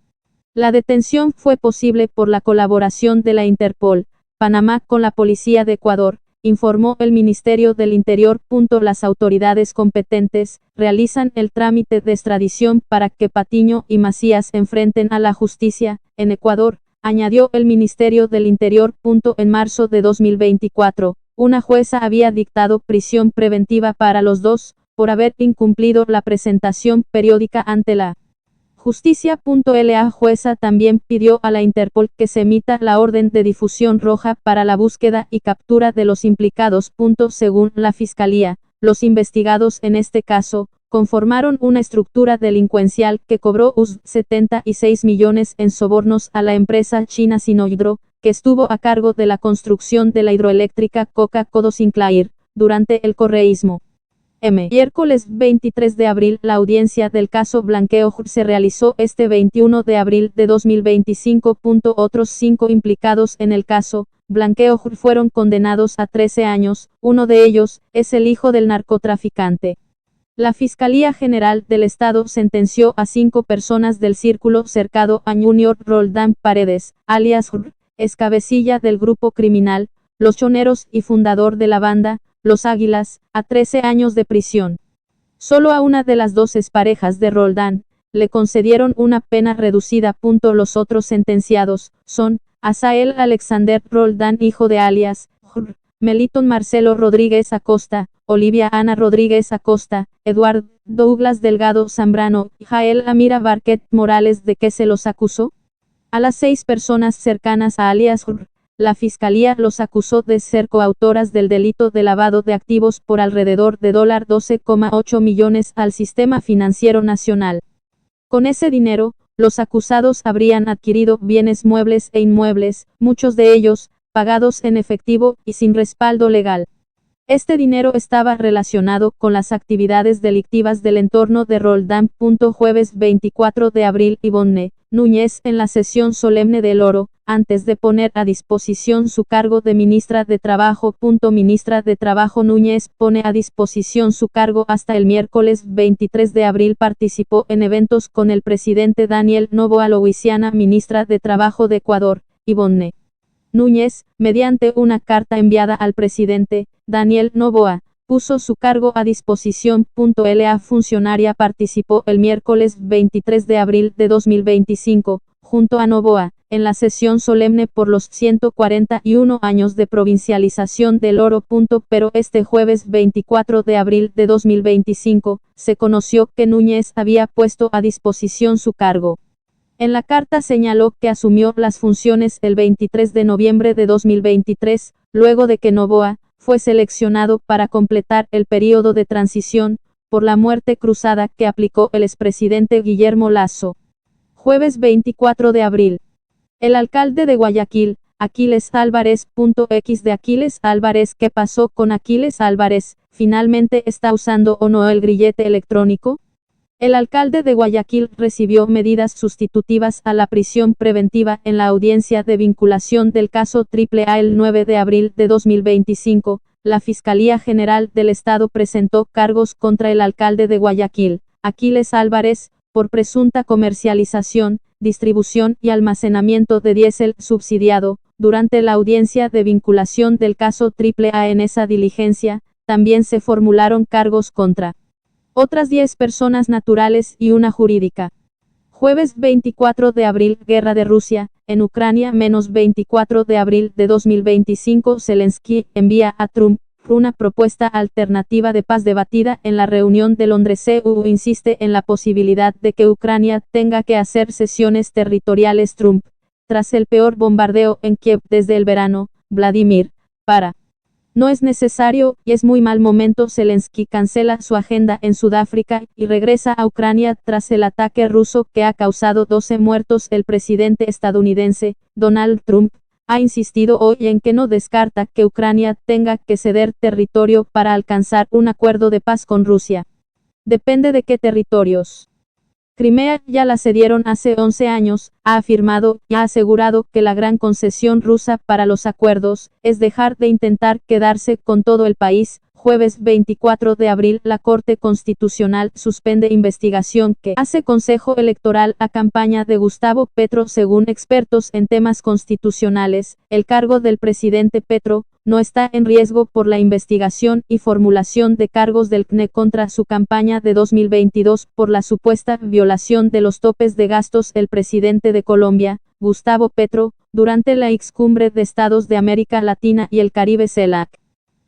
La detención fue posible por la colaboración de la Interpol, Panamá con la Policía de Ecuador, informó el Ministerio del Interior. Las autoridades competentes realizan el trámite de extradición para que Patiño y Macías enfrenten a la justicia en Ecuador, añadió el Ministerio del Interior. En marzo de 2024, una jueza había dictado prisión preventiva para los dos, por haber incumplido la presentación periódica ante la justicia. La jueza también pidió a la Interpol que se emita la orden de difusión roja para la búsqueda y captura de los implicados. Según la Fiscalía, los investigados en este caso conformaron una estructura delincuencial que cobró US$ 76 millones en sobornos a la empresa china Sinohydro, que estuvo a cargo de la construcción de la hidroeléctrica Coca-Codo Sinclair, durante el correísmo. Miércoles 23 de abril. La audiencia del caso Blanqueo se realizó este 21 de abril de 2025. Otros 5 implicados en el caso Blanqueo fueron condenados a 13 años, uno de ellos es el hijo del narcotraficante. La Fiscalía General del Estado sentenció a 5 personas del círculo cercano a Junior Roldán Paredes, alias es cabecilla del grupo criminal, Los Choneros y fundador de la banda, Los Águilas, a 13 años de prisión. Solo a una de las 2 exparejas de Roldán le concedieron una pena reducida. Los otros sentenciados son Asael Alexander Roldán, hijo de alias Meliton Marcelo Rodríguez Acosta, Olivia Ana Rodríguez Acosta, Eduard Douglas Delgado Zambrano y Jael Amira Barquet Morales. ¿De qué se los acusó? A las 6 personas cercanas a alias la Fiscalía los acusó de ser coautoras del delito de lavado de activos por alrededor de $12,8 millones al sistema financiero nacional. Con ese dinero, los acusados habrían adquirido bienes muebles e inmuebles, muchos de ellos pagados en efectivo y sin respaldo legal. Este dinero estaba relacionado con las actividades delictivas del entorno de Roldán. Jueves 24 de abril. Ivonne Núñez, en la sesión solemne del Oro, antes de poner a disposición su cargo de ministra de Trabajo. Ministra de Trabajo Núñez pone a disposición su cargo hasta el miércoles 23 de abril. Participó en eventos con el presidente Daniel Noboa. Louisiana, ministra de Trabajo de Ecuador, Ivonne Núñez, mediante una carta enviada al presidente Daniel Noboa, puso su cargo a disposición. La funcionaria participó el miércoles 23 de abril de 2025, junto a Noboa, en la sesión solemne por los 141 años de provincialización del Oro. Pero este jueves 24 de abril de 2025, se conoció que Núñez había puesto a disposición su cargo. En la carta señaló que asumió las funciones el 23 de noviembre de 2023, luego de que Noboa fue seleccionado para completar el período de transición, por la muerte cruzada que aplicó el expresidente Guillermo Lasso. Jueves 24 de abril. El alcalde de Guayaquil, Aquiles Álvarez. X de Aquiles Álvarez. ¿Qué pasó con Aquiles Álvarez? ¿Finalmente está usando o no el grillete electrónico? El alcalde de Guayaquil recibió medidas sustitutivas a la prisión preventiva en la audiencia de vinculación del caso AAA el 9 de abril de 2025. La Fiscalía General del Estado presentó cargos contra el alcalde de Guayaquil, Aquiles Álvarez, por presunta comercialización, distribución y almacenamiento de diésel subsidiado. Durante la audiencia de vinculación del caso AAA en esa diligencia, también se formularon cargos contra otras 10 personas naturales y una jurídica. Jueves 24 de abril. Guerra de Rusia en Ucrania. 24 de abril de 2025. Zelensky envía a Trump una propuesta alternativa de paz debatida en la reunión de Londres. EU insiste en la posibilidad de que Ucrania tenga que hacer cesiones territoriales. Trump, tras el peor bombardeo en Kiev desde el verano, Vladimir, no es necesario, y es muy mal momento. Zelensky cancela su agenda en Sudáfrica, y regresa a Ucrania tras el ataque ruso que ha causado 12 muertos. El presidente estadounidense, Donald Trump, ha insistido hoy en que no descarta que Ucrania tenga que ceder territorio para alcanzar un acuerdo de paz con Rusia. Depende de qué territorios. Crimea ya la cedieron hace 11 años, ha afirmado y ha asegurado que la gran concesión rusa para los acuerdos es dejar de intentar quedarse con todo el país. Jueves 24 de abril. La Corte Constitucional suspende investigación que hace Consejo Electoral a campaña de Gustavo Petro. Según expertos en temas constitucionales, el cargo del presidente Petro no está en riesgo por la investigación y formulación de cargos del CNE contra su campaña de 2022 por la supuesta violación de los topes de gastos. El presidente de Colombia, Gustavo Petro, durante la excumbre de Estados de América Latina y el Caribe CELAC,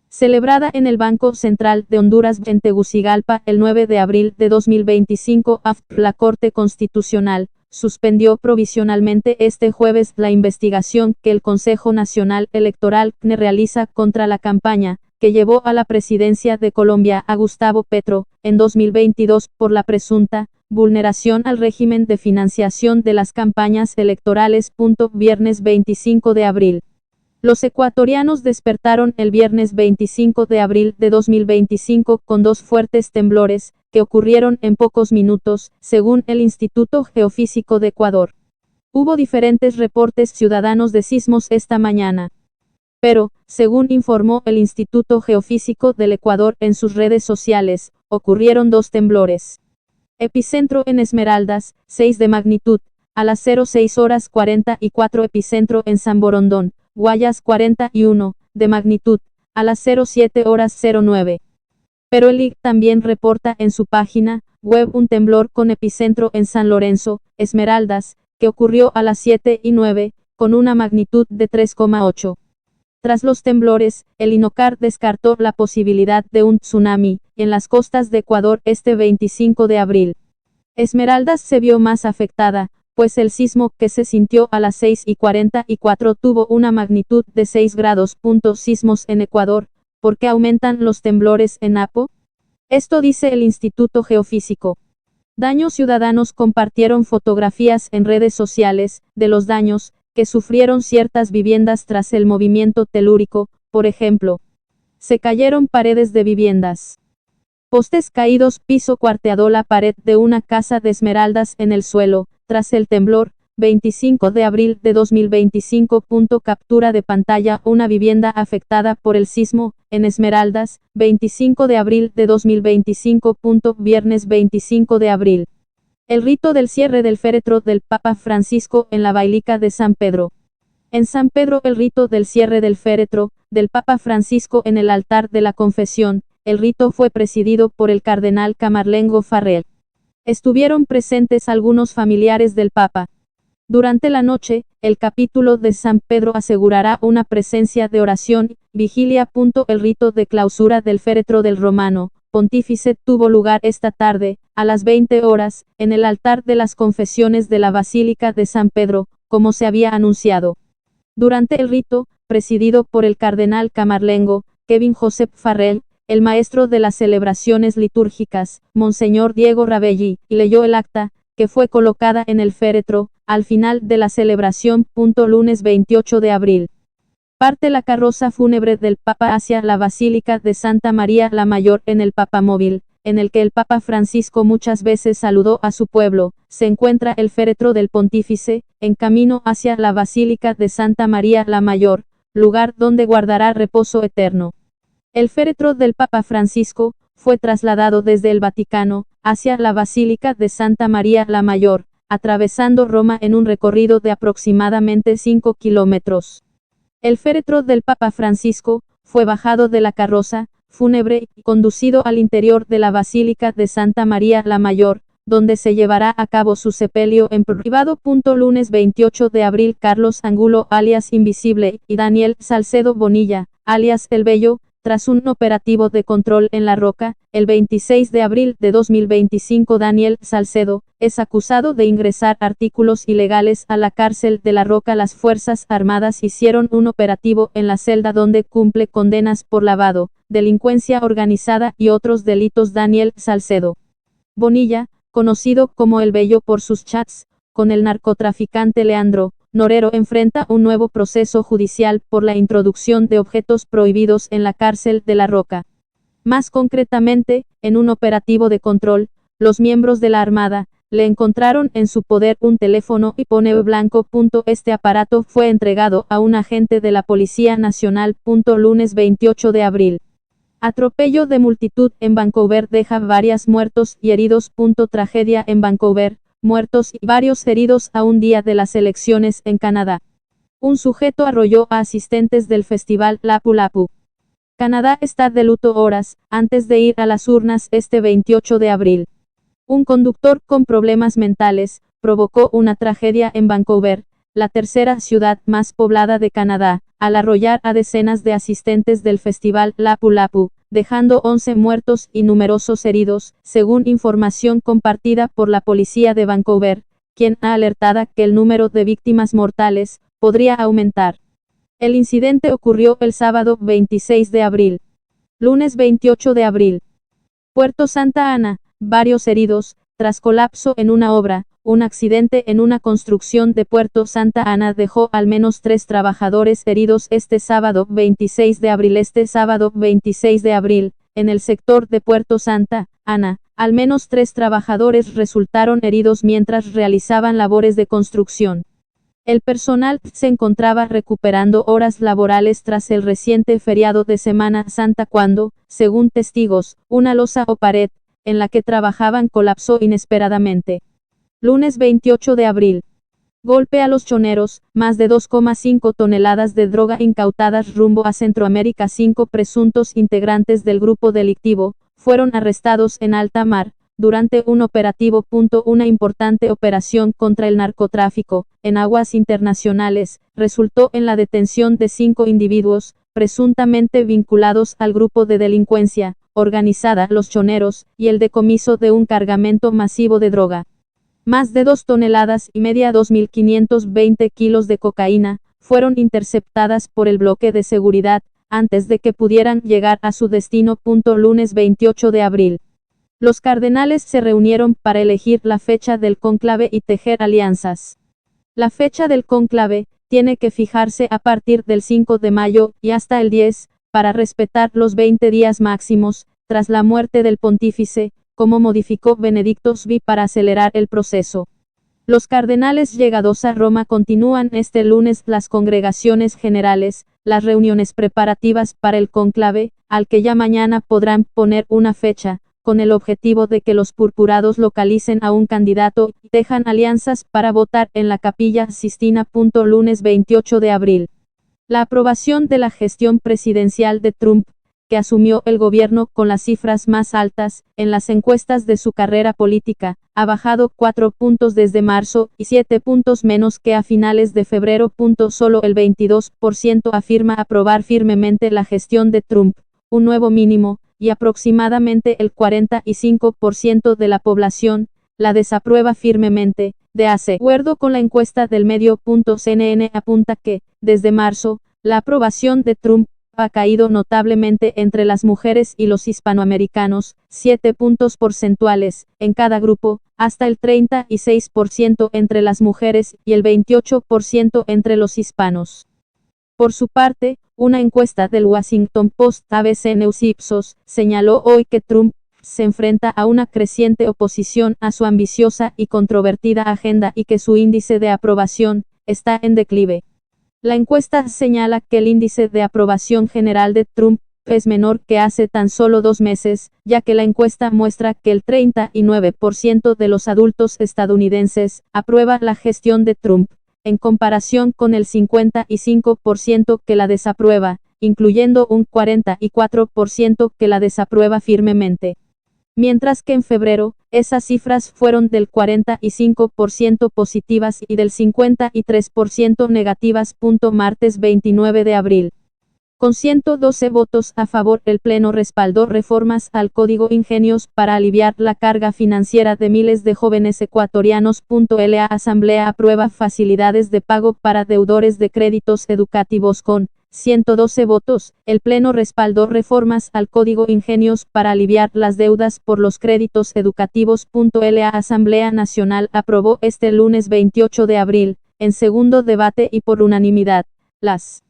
celebrada en el Banco Central de Honduras en Tegucigalpa el 9 de abril de 2025, la Corte Constitucional suspendió provisionalmente este jueves la investigación que el Consejo Nacional Electoral CNE realiza contra la campaña que llevó a la presidencia de Colombia a Gustavo Petro, en 2022 por la presunta vulneración al régimen de financiación de las campañas electorales. Viernes 25 de abril. Los ecuatorianos despertaron el viernes 25 de abril de 2025 con dos fuertes temblores, que ocurrieron en pocos minutos, según el Instituto Geofísico de Ecuador. Hubo diferentes reportes ciudadanos de sismos esta mañana. Pero, según informó el Instituto Geofísico del Ecuador en sus redes sociales, ocurrieron dos temblores. Epicentro en Esmeraldas, 6 de magnitud, a las 06:44. Epicentro en San Borondón, Guayas, 41, de magnitud, a las 07:09. Pero el IG también reporta en su página web un temblor con epicentro en San Lorenzo, Esmeraldas, que ocurrió a las 7:09, con una magnitud de 3,8. Tras los temblores, el INOCAR descartó la posibilidad de un tsunami en las costas de Ecuador este 25 de abril. Esmeraldas se vio más afectada, pues el sismo que se sintió a las 6:44 tuvo una magnitud de 6 grados. Sismos en Ecuador, ¿por qué aumentan los temblores en Apo? Esto dice el Instituto Geofísico. Daños ciudadanos compartieron fotografías en redes sociales de los daños que sufrieron ciertas viviendas tras el movimiento telúrico. Por ejemplo, se cayeron paredes de viviendas. Postes caídos, piso cuarteado, la pared de una casa de Esmeraldas en el suelo, tras el temblor, 25 de abril de 2025. Captura de pantalla, una vivienda afectada por el sismo, en Esmeraldas, 25 de abril de 2025. Viernes 25 de abril. El rito del cierre del féretro del Papa Francisco en la Basílica de San Pedro. En San Pedro, el rito del cierre del féretro del Papa Francisco en el altar de la confesión. El rito fue presidido por el cardenal Camarlengo Farrell. Estuvieron presentes algunos familiares del Papa. Durante la noche, el capítulo de San Pedro asegurará una presencia de oración, vigilia. El rito de clausura del féretro del romano pontífice tuvo lugar esta tarde, a las 20 horas, en el altar de las confesiones de la Basílica de San Pedro, como se había anunciado. Durante el rito, presidido por el cardenal Camarlengo, Kevin Joseph Farrell, el maestro de las celebraciones litúrgicas, Monseñor Diego Rabelli, leyó el acta, que fue colocada en el féretro, al final de la celebración. Lunes 28 de abril. Parte la carroza fúnebre del Papa hacia la Basílica de Santa María la Mayor en el Papamóvil, en el que el Papa Francisco muchas veces saludó a su pueblo. Se encuentra el féretro del pontífice, en camino hacia la Basílica de Santa María la Mayor, lugar donde guardará reposo eterno. El féretro del Papa Francisco fue trasladado desde el Vaticano hacia la Basílica de Santa María la Mayor, atravesando Roma en un recorrido de aproximadamente 5 kilómetros. El féretro del Papa Francisco fue bajado de la carroza fúnebre y conducido al interior de la Basílica de Santa María la Mayor, donde se llevará a cabo su sepelio en privado. Lunes 28 de abril. Carlos Angulo alias Invisible y Daniel Salcedo Bonilla alias El Bello, tras un operativo de control en La Roca, el 26 de abril de 2025. Daniel Salcedo es acusado de ingresar artículos ilegales a la cárcel de La Roca. Las Fuerzas Armadas hicieron un operativo en la celda donde cumple condenas por lavado, delincuencia organizada y otros delitos. Daniel Salcedo Bonilla, conocido como El Bello por sus chats con el narcotraficante Leandro Norero, enfrenta un nuevo proceso judicial por la introducción de objetos prohibidos en la cárcel de La Roca. Más concretamente, en un operativo de control, los miembros de la Armada le encontraron en su poder un teléfono iPhone blanco. Este aparato fue entregado a un agente de la Policía Nacional. Lunes 28 de abril. Atropello de multitud en Vancouver deja varios muertos y heridos. Tragedia en Vancouver, muertos y varios heridos a un día de las elecciones en Canadá. Un sujeto arrolló a asistentes del festival Lapu Lapu. Canadá está de luto horas antes de ir a las urnas este 28 de abril. Un conductor con problemas mentales provocó una tragedia en Vancouver, la tercera ciudad más poblada de Canadá, al arrollar a decenas de asistentes del festival Lapu Lapu, dejando 11 muertos y numerosos heridos, según información compartida por la policía de Vancouver, quien ha alertado que el número de víctimas mortales podría aumentar. El incidente ocurrió el sábado 26 de abril. Lunes 28 de abril. Puerto Santa Ana, varios heridos, tras colapso en una obra. Un accidente en una construcción de Puerto Santa Ana dejó al menos 3 trabajadores heridos este sábado 26 de abril. Este sábado 26 de abril, en el sector de Puerto Santa Ana, al menos 3 trabajadores resultaron heridos mientras realizaban labores de construcción. El personal se encontraba recuperando horas laborales tras el reciente feriado de Semana Santa cuando, según testigos, una losa o pared, en la que trabajaban colapsó inesperadamente. Lunes 28 de abril. Golpe a los choneros, más de 2,5 toneladas de droga incautadas rumbo a Centroamérica. 5 presuntos integrantes del grupo delictivo fueron arrestados en alta mar, durante un operativo. Una importante operación contra el narcotráfico, en aguas internacionales, resultó en la detención de 5 individuos, presuntamente vinculados al grupo de delincuencia organizada Los Choneros, y el decomiso de un cargamento masivo de droga. Más de 2,5 toneladas, 2.520 kilos de cocaína, fueron interceptadas por el bloque de seguridad, antes de que pudieran llegar a su destino. Lunes 28 de abril. Los cardenales se reunieron para elegir la fecha del cónclave y tejer alianzas. La fecha del cónclave tiene que fijarse a partir del 5 de mayo y hasta el 10, para respetar los 20 días máximos, tras la muerte del pontífice, como modificó Benedicto XVI para acelerar el proceso. Los cardenales llegados a Roma continúan este lunes las congregaciones generales, las reuniones preparativas para el cónclave, al que ya mañana podrán poner una fecha, con el objetivo de que los purpurados localicen a un candidato y tejan alianzas para votar en la Capilla Sistina. Lunes 28 de abril. La aprobación de la gestión presidencial de Trump, que asumió el gobierno con las cifras más altas en las encuestas de su carrera política, ha bajado 4 puntos desde marzo y 7 puntos menos que a finales de febrero. Solo el 22% afirma aprobar firmemente la gestión de Trump, un nuevo mínimo, y aproximadamente el 45% de la población la desaprueba firmemente. De acuerdo con la encuesta del medio. CNN apunta que, desde marzo, la aprobación de Trump ha caído notablemente entre las mujeres y los hispanoamericanos, 7 puntos porcentuales en cada grupo, hasta el 36% entre las mujeres y el 28% entre los hispanos. Por su parte, una encuesta del Washington Post ABC News Ipsos señaló hoy que Trump se enfrenta a una creciente oposición a su ambiciosa y controvertida agenda y que su índice de aprobación está en declive. La encuesta señala que el índice de aprobación general de Trump es menor que hace tan solo 2 meses, ya que la encuesta muestra que el 39% de los adultos estadounidenses aprueba la gestión de Trump, en comparación con el 55% que la desaprueba, incluyendo un 44% que la desaprueba firmemente. Mientras que en febrero, esas cifras fueron del 45% positivas y del 53% negativas. Martes 29 de abril. Con 112 votos a favor, el Pleno respaldó reformas al Código Ingenios para aliviar la carga financiera de miles de jóvenes ecuatorianos. La Asamblea aprueba facilidades de pago para deudores de créditos educativos con 112 votos. El Pleno respaldó reformas al Código Ingenios para aliviar las deudas por los créditos educativos. La Asamblea Nacional aprobó este lunes 28 de abril, en segundo debate y por unanimidad, las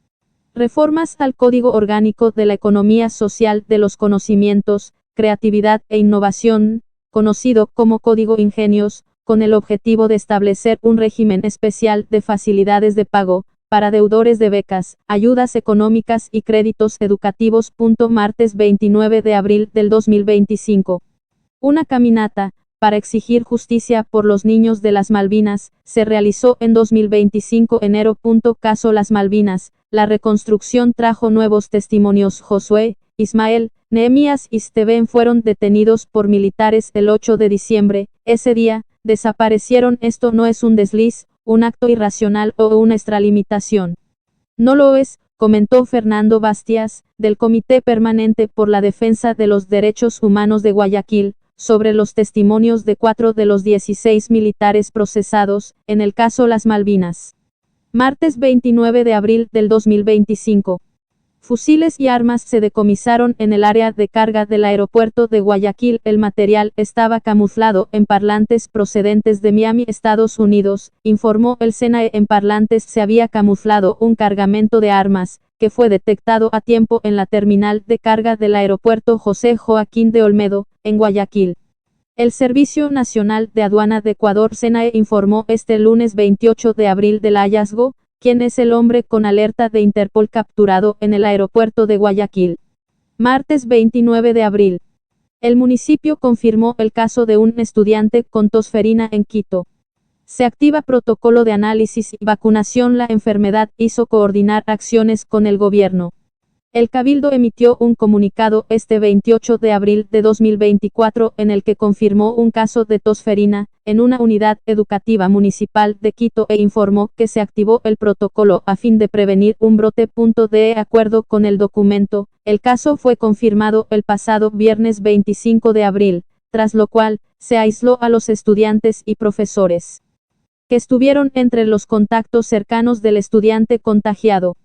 reformas al Código Orgánico de la Economía Social de los Conocimientos, Creatividad e Innovación, conocido como Código Ingenios, con el objetivo de establecer un régimen especial de facilidades de pago para deudores de becas, ayudas económicas y créditos educativos. Martes 29 de abril del 2025. Una caminata para exigir justicia por los niños de las Malvinas se realizó en 2025 enero. Caso Las Malvinas. La reconstrucción trajo nuevos testimonios. Josué, Ismael, Nehemías y Steven fueron detenidos por militares el 8 de diciembre. Ese día, desaparecieron. Esto no es un desliz, un acto irracional o una extralimitación. No lo es, comentó Fernando Bastias, del Comité Permanente por la Defensa de los Derechos Humanos de Guayaquil, sobre los testimonios de 4 de los 16 militares procesados en el caso Las Malvinas. Martes 29 de abril del 2025. Fusiles y armas se decomisaron en el área de carga del aeropuerto de Guayaquil. El material estaba camuflado en parlantes procedentes de Miami, Estados Unidos, informó el SENAE. En parlantes se había camuflado un cargamento de armas, que fue detectado a tiempo en la terminal de carga del aeropuerto José Joaquín de Olmedo, en Guayaquil. El Servicio Nacional de Aduana de Ecuador SENAE informó este lunes 28 de abril del hallazgo, quien es el hombre con alerta de Interpol capturado en el aeropuerto de Guayaquil. Martes 29 de abril. El municipio confirmó el caso de un estudiante con tosferina en Quito. Se activa protocolo de análisis y vacunación. La enfermedad hizo coordinar acciones con el gobierno. El Cabildo emitió un comunicado este 28 de abril de 2024 en el que confirmó un caso de tosferina en una unidad educativa municipal de Quito e informó que se activó el protocolo a fin de prevenir un brote. De acuerdo con el documento, el caso fue confirmado el pasado viernes 25 de abril, tras lo cual se aisló a los estudiantes y profesores que estuvieron entre los contactos cercanos del estudiante contagiado.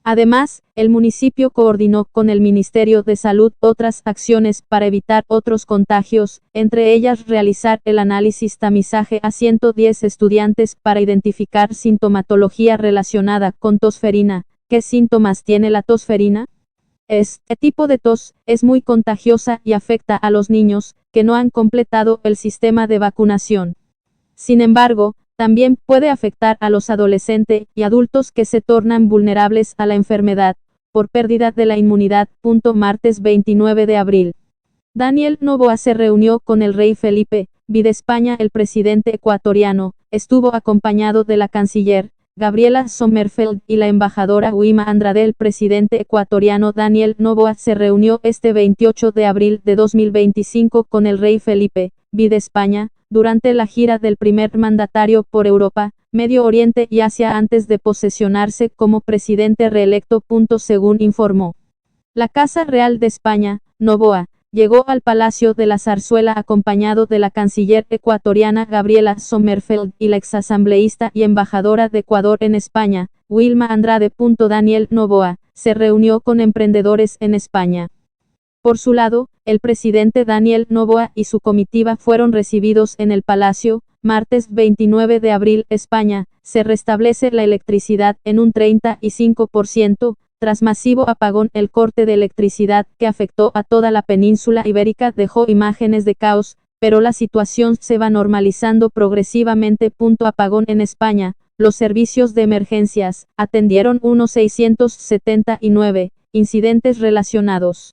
Además, el municipio coordinó con el Ministerio de Salud otras acciones para evitar otros contagios, entre ellas realizar el análisis tamizaje a 110 estudiantes para identificar sintomatología relacionada con tosferina. ¿Qué síntomas tiene la tosferina? Este tipo de tos es muy contagiosa y afecta a los niños que no han completado el sistema de vacunación. Sin embargo, también puede afectar a los adolescentes y adultos que se tornan vulnerables a la enfermedad, por pérdida de la inmunidad. Martes 29 de abril. Daniel Noboa se reunió con el rey Felipe de España. El presidente ecuatoriano estuvo acompañado de la canciller Gabriela Sommerfeld y la embajadora Wima Andrade. El presidente ecuatoriano Daniel Noboa se reunió este 28 de abril de 2025 con el rey Felipe de España, durante la gira del primer mandatario por Europa, Medio Oriente y Asia antes de posesionarse como presidente reelecto. Según informó la Casa Real de España, Noboa llegó al Palacio de la Zarzuela acompañado de la canciller ecuatoriana Gabriela Sommerfeld y la exasambleísta y embajadora de Ecuador en España, Wilma Andrade. Daniel Noboa se reunió con emprendedores en España. Por su lado, el presidente Daniel Noboa y su comitiva fueron recibidos en el Palacio. Martes 29 de abril. España, se restablece la electricidad en un 35%, tras masivo apagón. El corte de electricidad que afectó a toda la península ibérica dejó imágenes de caos, pero la situación se va normalizando progresivamente. Apagón en España. Los servicios de emergencias atendieron unos 679 incidentes relacionados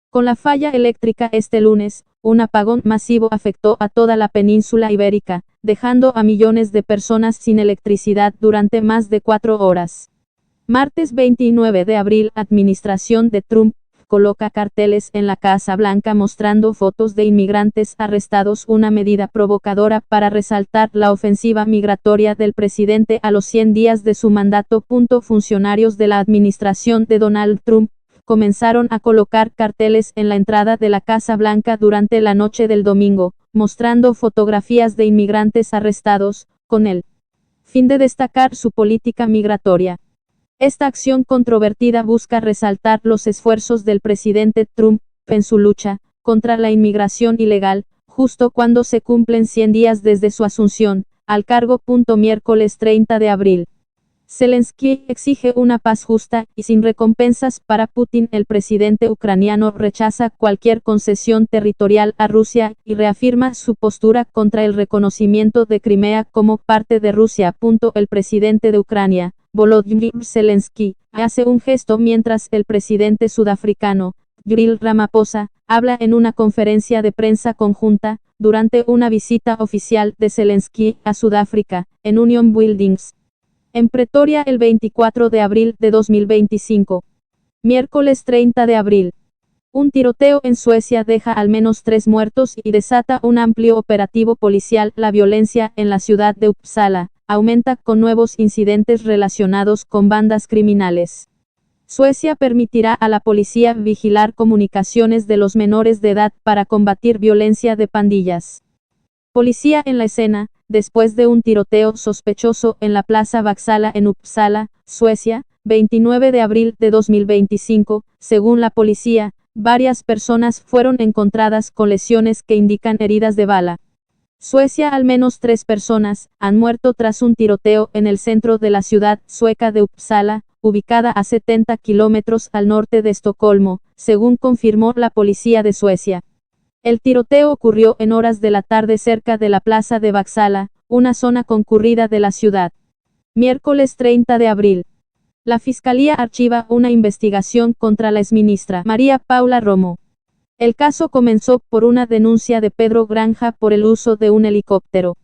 con la falla eléctrica este lunes. Un apagón masivo afectó a toda la península ibérica, dejando a millones de personas sin electricidad durante más de 4 horas. Martes 29 de abril. Administración de Trump coloca carteles en la Casa Blanca mostrando fotos de inmigrantes arrestados. Una medida provocadora para resaltar la ofensiva migratoria del presidente a los 100 días de su mandato. Funcionarios de la administración de Donald Trump comenzaron a colocar carteles en la entrada de la Casa Blanca durante la noche del domingo, mostrando fotografías de inmigrantes arrestados, con el fin de destacar su política migratoria. Esta acción controvertida busca resaltar los esfuerzos del presidente Trump en su lucha contra la inmigración ilegal, justo cuando se cumplen 100 días desde su asunción al cargo. Miércoles 30 de abril. Zelensky exige una paz justa y sin recompensas para Putin. El presidente ucraniano rechaza cualquier concesión territorial a Rusia y reafirma su postura contra el reconocimiento de Crimea como parte de Rusia. El presidente de Ucrania, Volodymyr Zelensky, hace un gesto mientras el presidente sudafricano, Cyril Ramaphosa, habla en una conferencia de prensa conjunta, durante una visita oficial de Zelensky a Sudáfrica, en Union Buildings, en Pretoria el 24 de abril de 2025. Miércoles 30 de abril. Un tiroteo en Suecia deja al menos 3 muertos y desata un amplio operativo policial. La violencia en la ciudad de Uppsala aumenta con nuevos incidentes relacionados con bandas criminales. Suecia permitirá a la policía vigilar comunicaciones de los menores de edad para combatir violencia de pandillas. Policía en la escena, después de un tiroteo sospechoso en la Plaza Vaksala en Uppsala, Suecia, 29 de abril de 2025, según la policía, varias personas fueron encontradas con lesiones que indican heridas de bala. Suecia. Al menos 3 personas han muerto tras un tiroteo en el centro de la ciudad sueca de Uppsala, ubicada a 70 kilómetros al norte de Estocolmo, según confirmó la policía de Suecia. El tiroteo ocurrió en horas de la tarde cerca de la plaza de Vaksala, una zona concurrida de la ciudad. Miércoles 30 de abril. La Fiscalía archiva una investigación contra la exministra María Paula Romo. El caso comenzó por una denuncia de Pedro Granja por el uso de un helicóptero.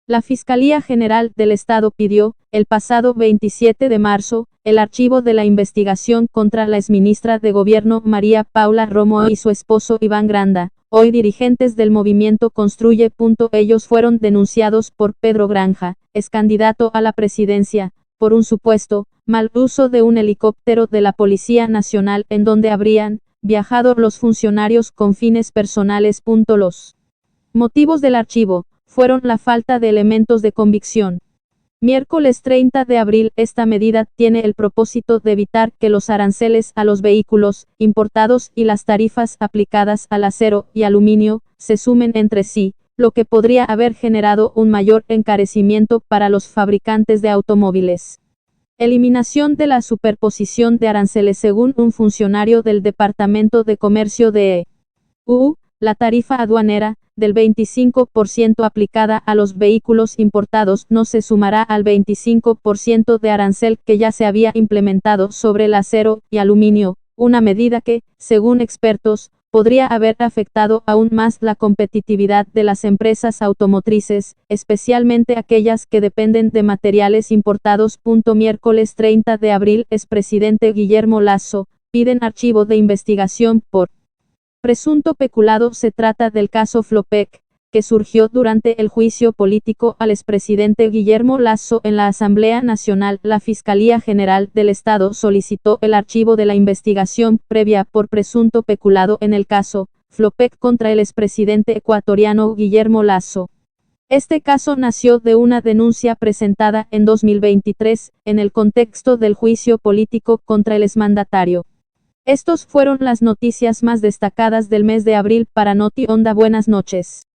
La Fiscalía General del Estado pidió, el pasado 27 de marzo, el archivo de la investigación contra la exministra de Gobierno María Paula Romo y su esposo Iván Granda, hoy dirigentes del movimiento Construye. Ellos fueron denunciados por Pedro Granja, ex candidato a la presidencia, por un supuesto mal uso de un helicóptero de la Policía Nacional en donde habrían viajado los funcionarios con fines personales. Los motivos del archivo fueron la falta de elementos de convicción. Miércoles 30 de abril. Esta medida tiene el propósito de evitar que los aranceles a los vehículos importados y las tarifas aplicadas al acero y aluminio se sumen entre sí, lo que podría haber generado un mayor encarecimiento para los fabricantes de automóviles. Eliminación de la superposición de aranceles. Según un funcionario del Departamento de Comercio de EU, la tarifa aduanera del 25% aplicada a los vehículos importados no se sumará al 25% de arancel que ya se había implementado sobre el acero y aluminio, una medida que, según expertos, podría haber afectado aún más la competitividad de las empresas automotrices, especialmente aquellas que dependen de materiales importados. Miércoles 30 de abril. Expresidente Guillermo Lasso, piden archivo de investigación por presunto peculado. Se trata del caso Flopec, que surgió durante el juicio político al expresidente Guillermo Lasso en la Asamblea Nacional. La Fiscalía General del Estado solicitó el archivo de la investigación previa por presunto peculado en el caso Flopec contra el expresidente ecuatoriano Guillermo Lasso. Este caso nació de una denuncia presentada en 2023, en el contexto del juicio político contra el exmandatario. Estos fueron las noticias más destacadas del mes de abril para Noti Onda. Buenas noches.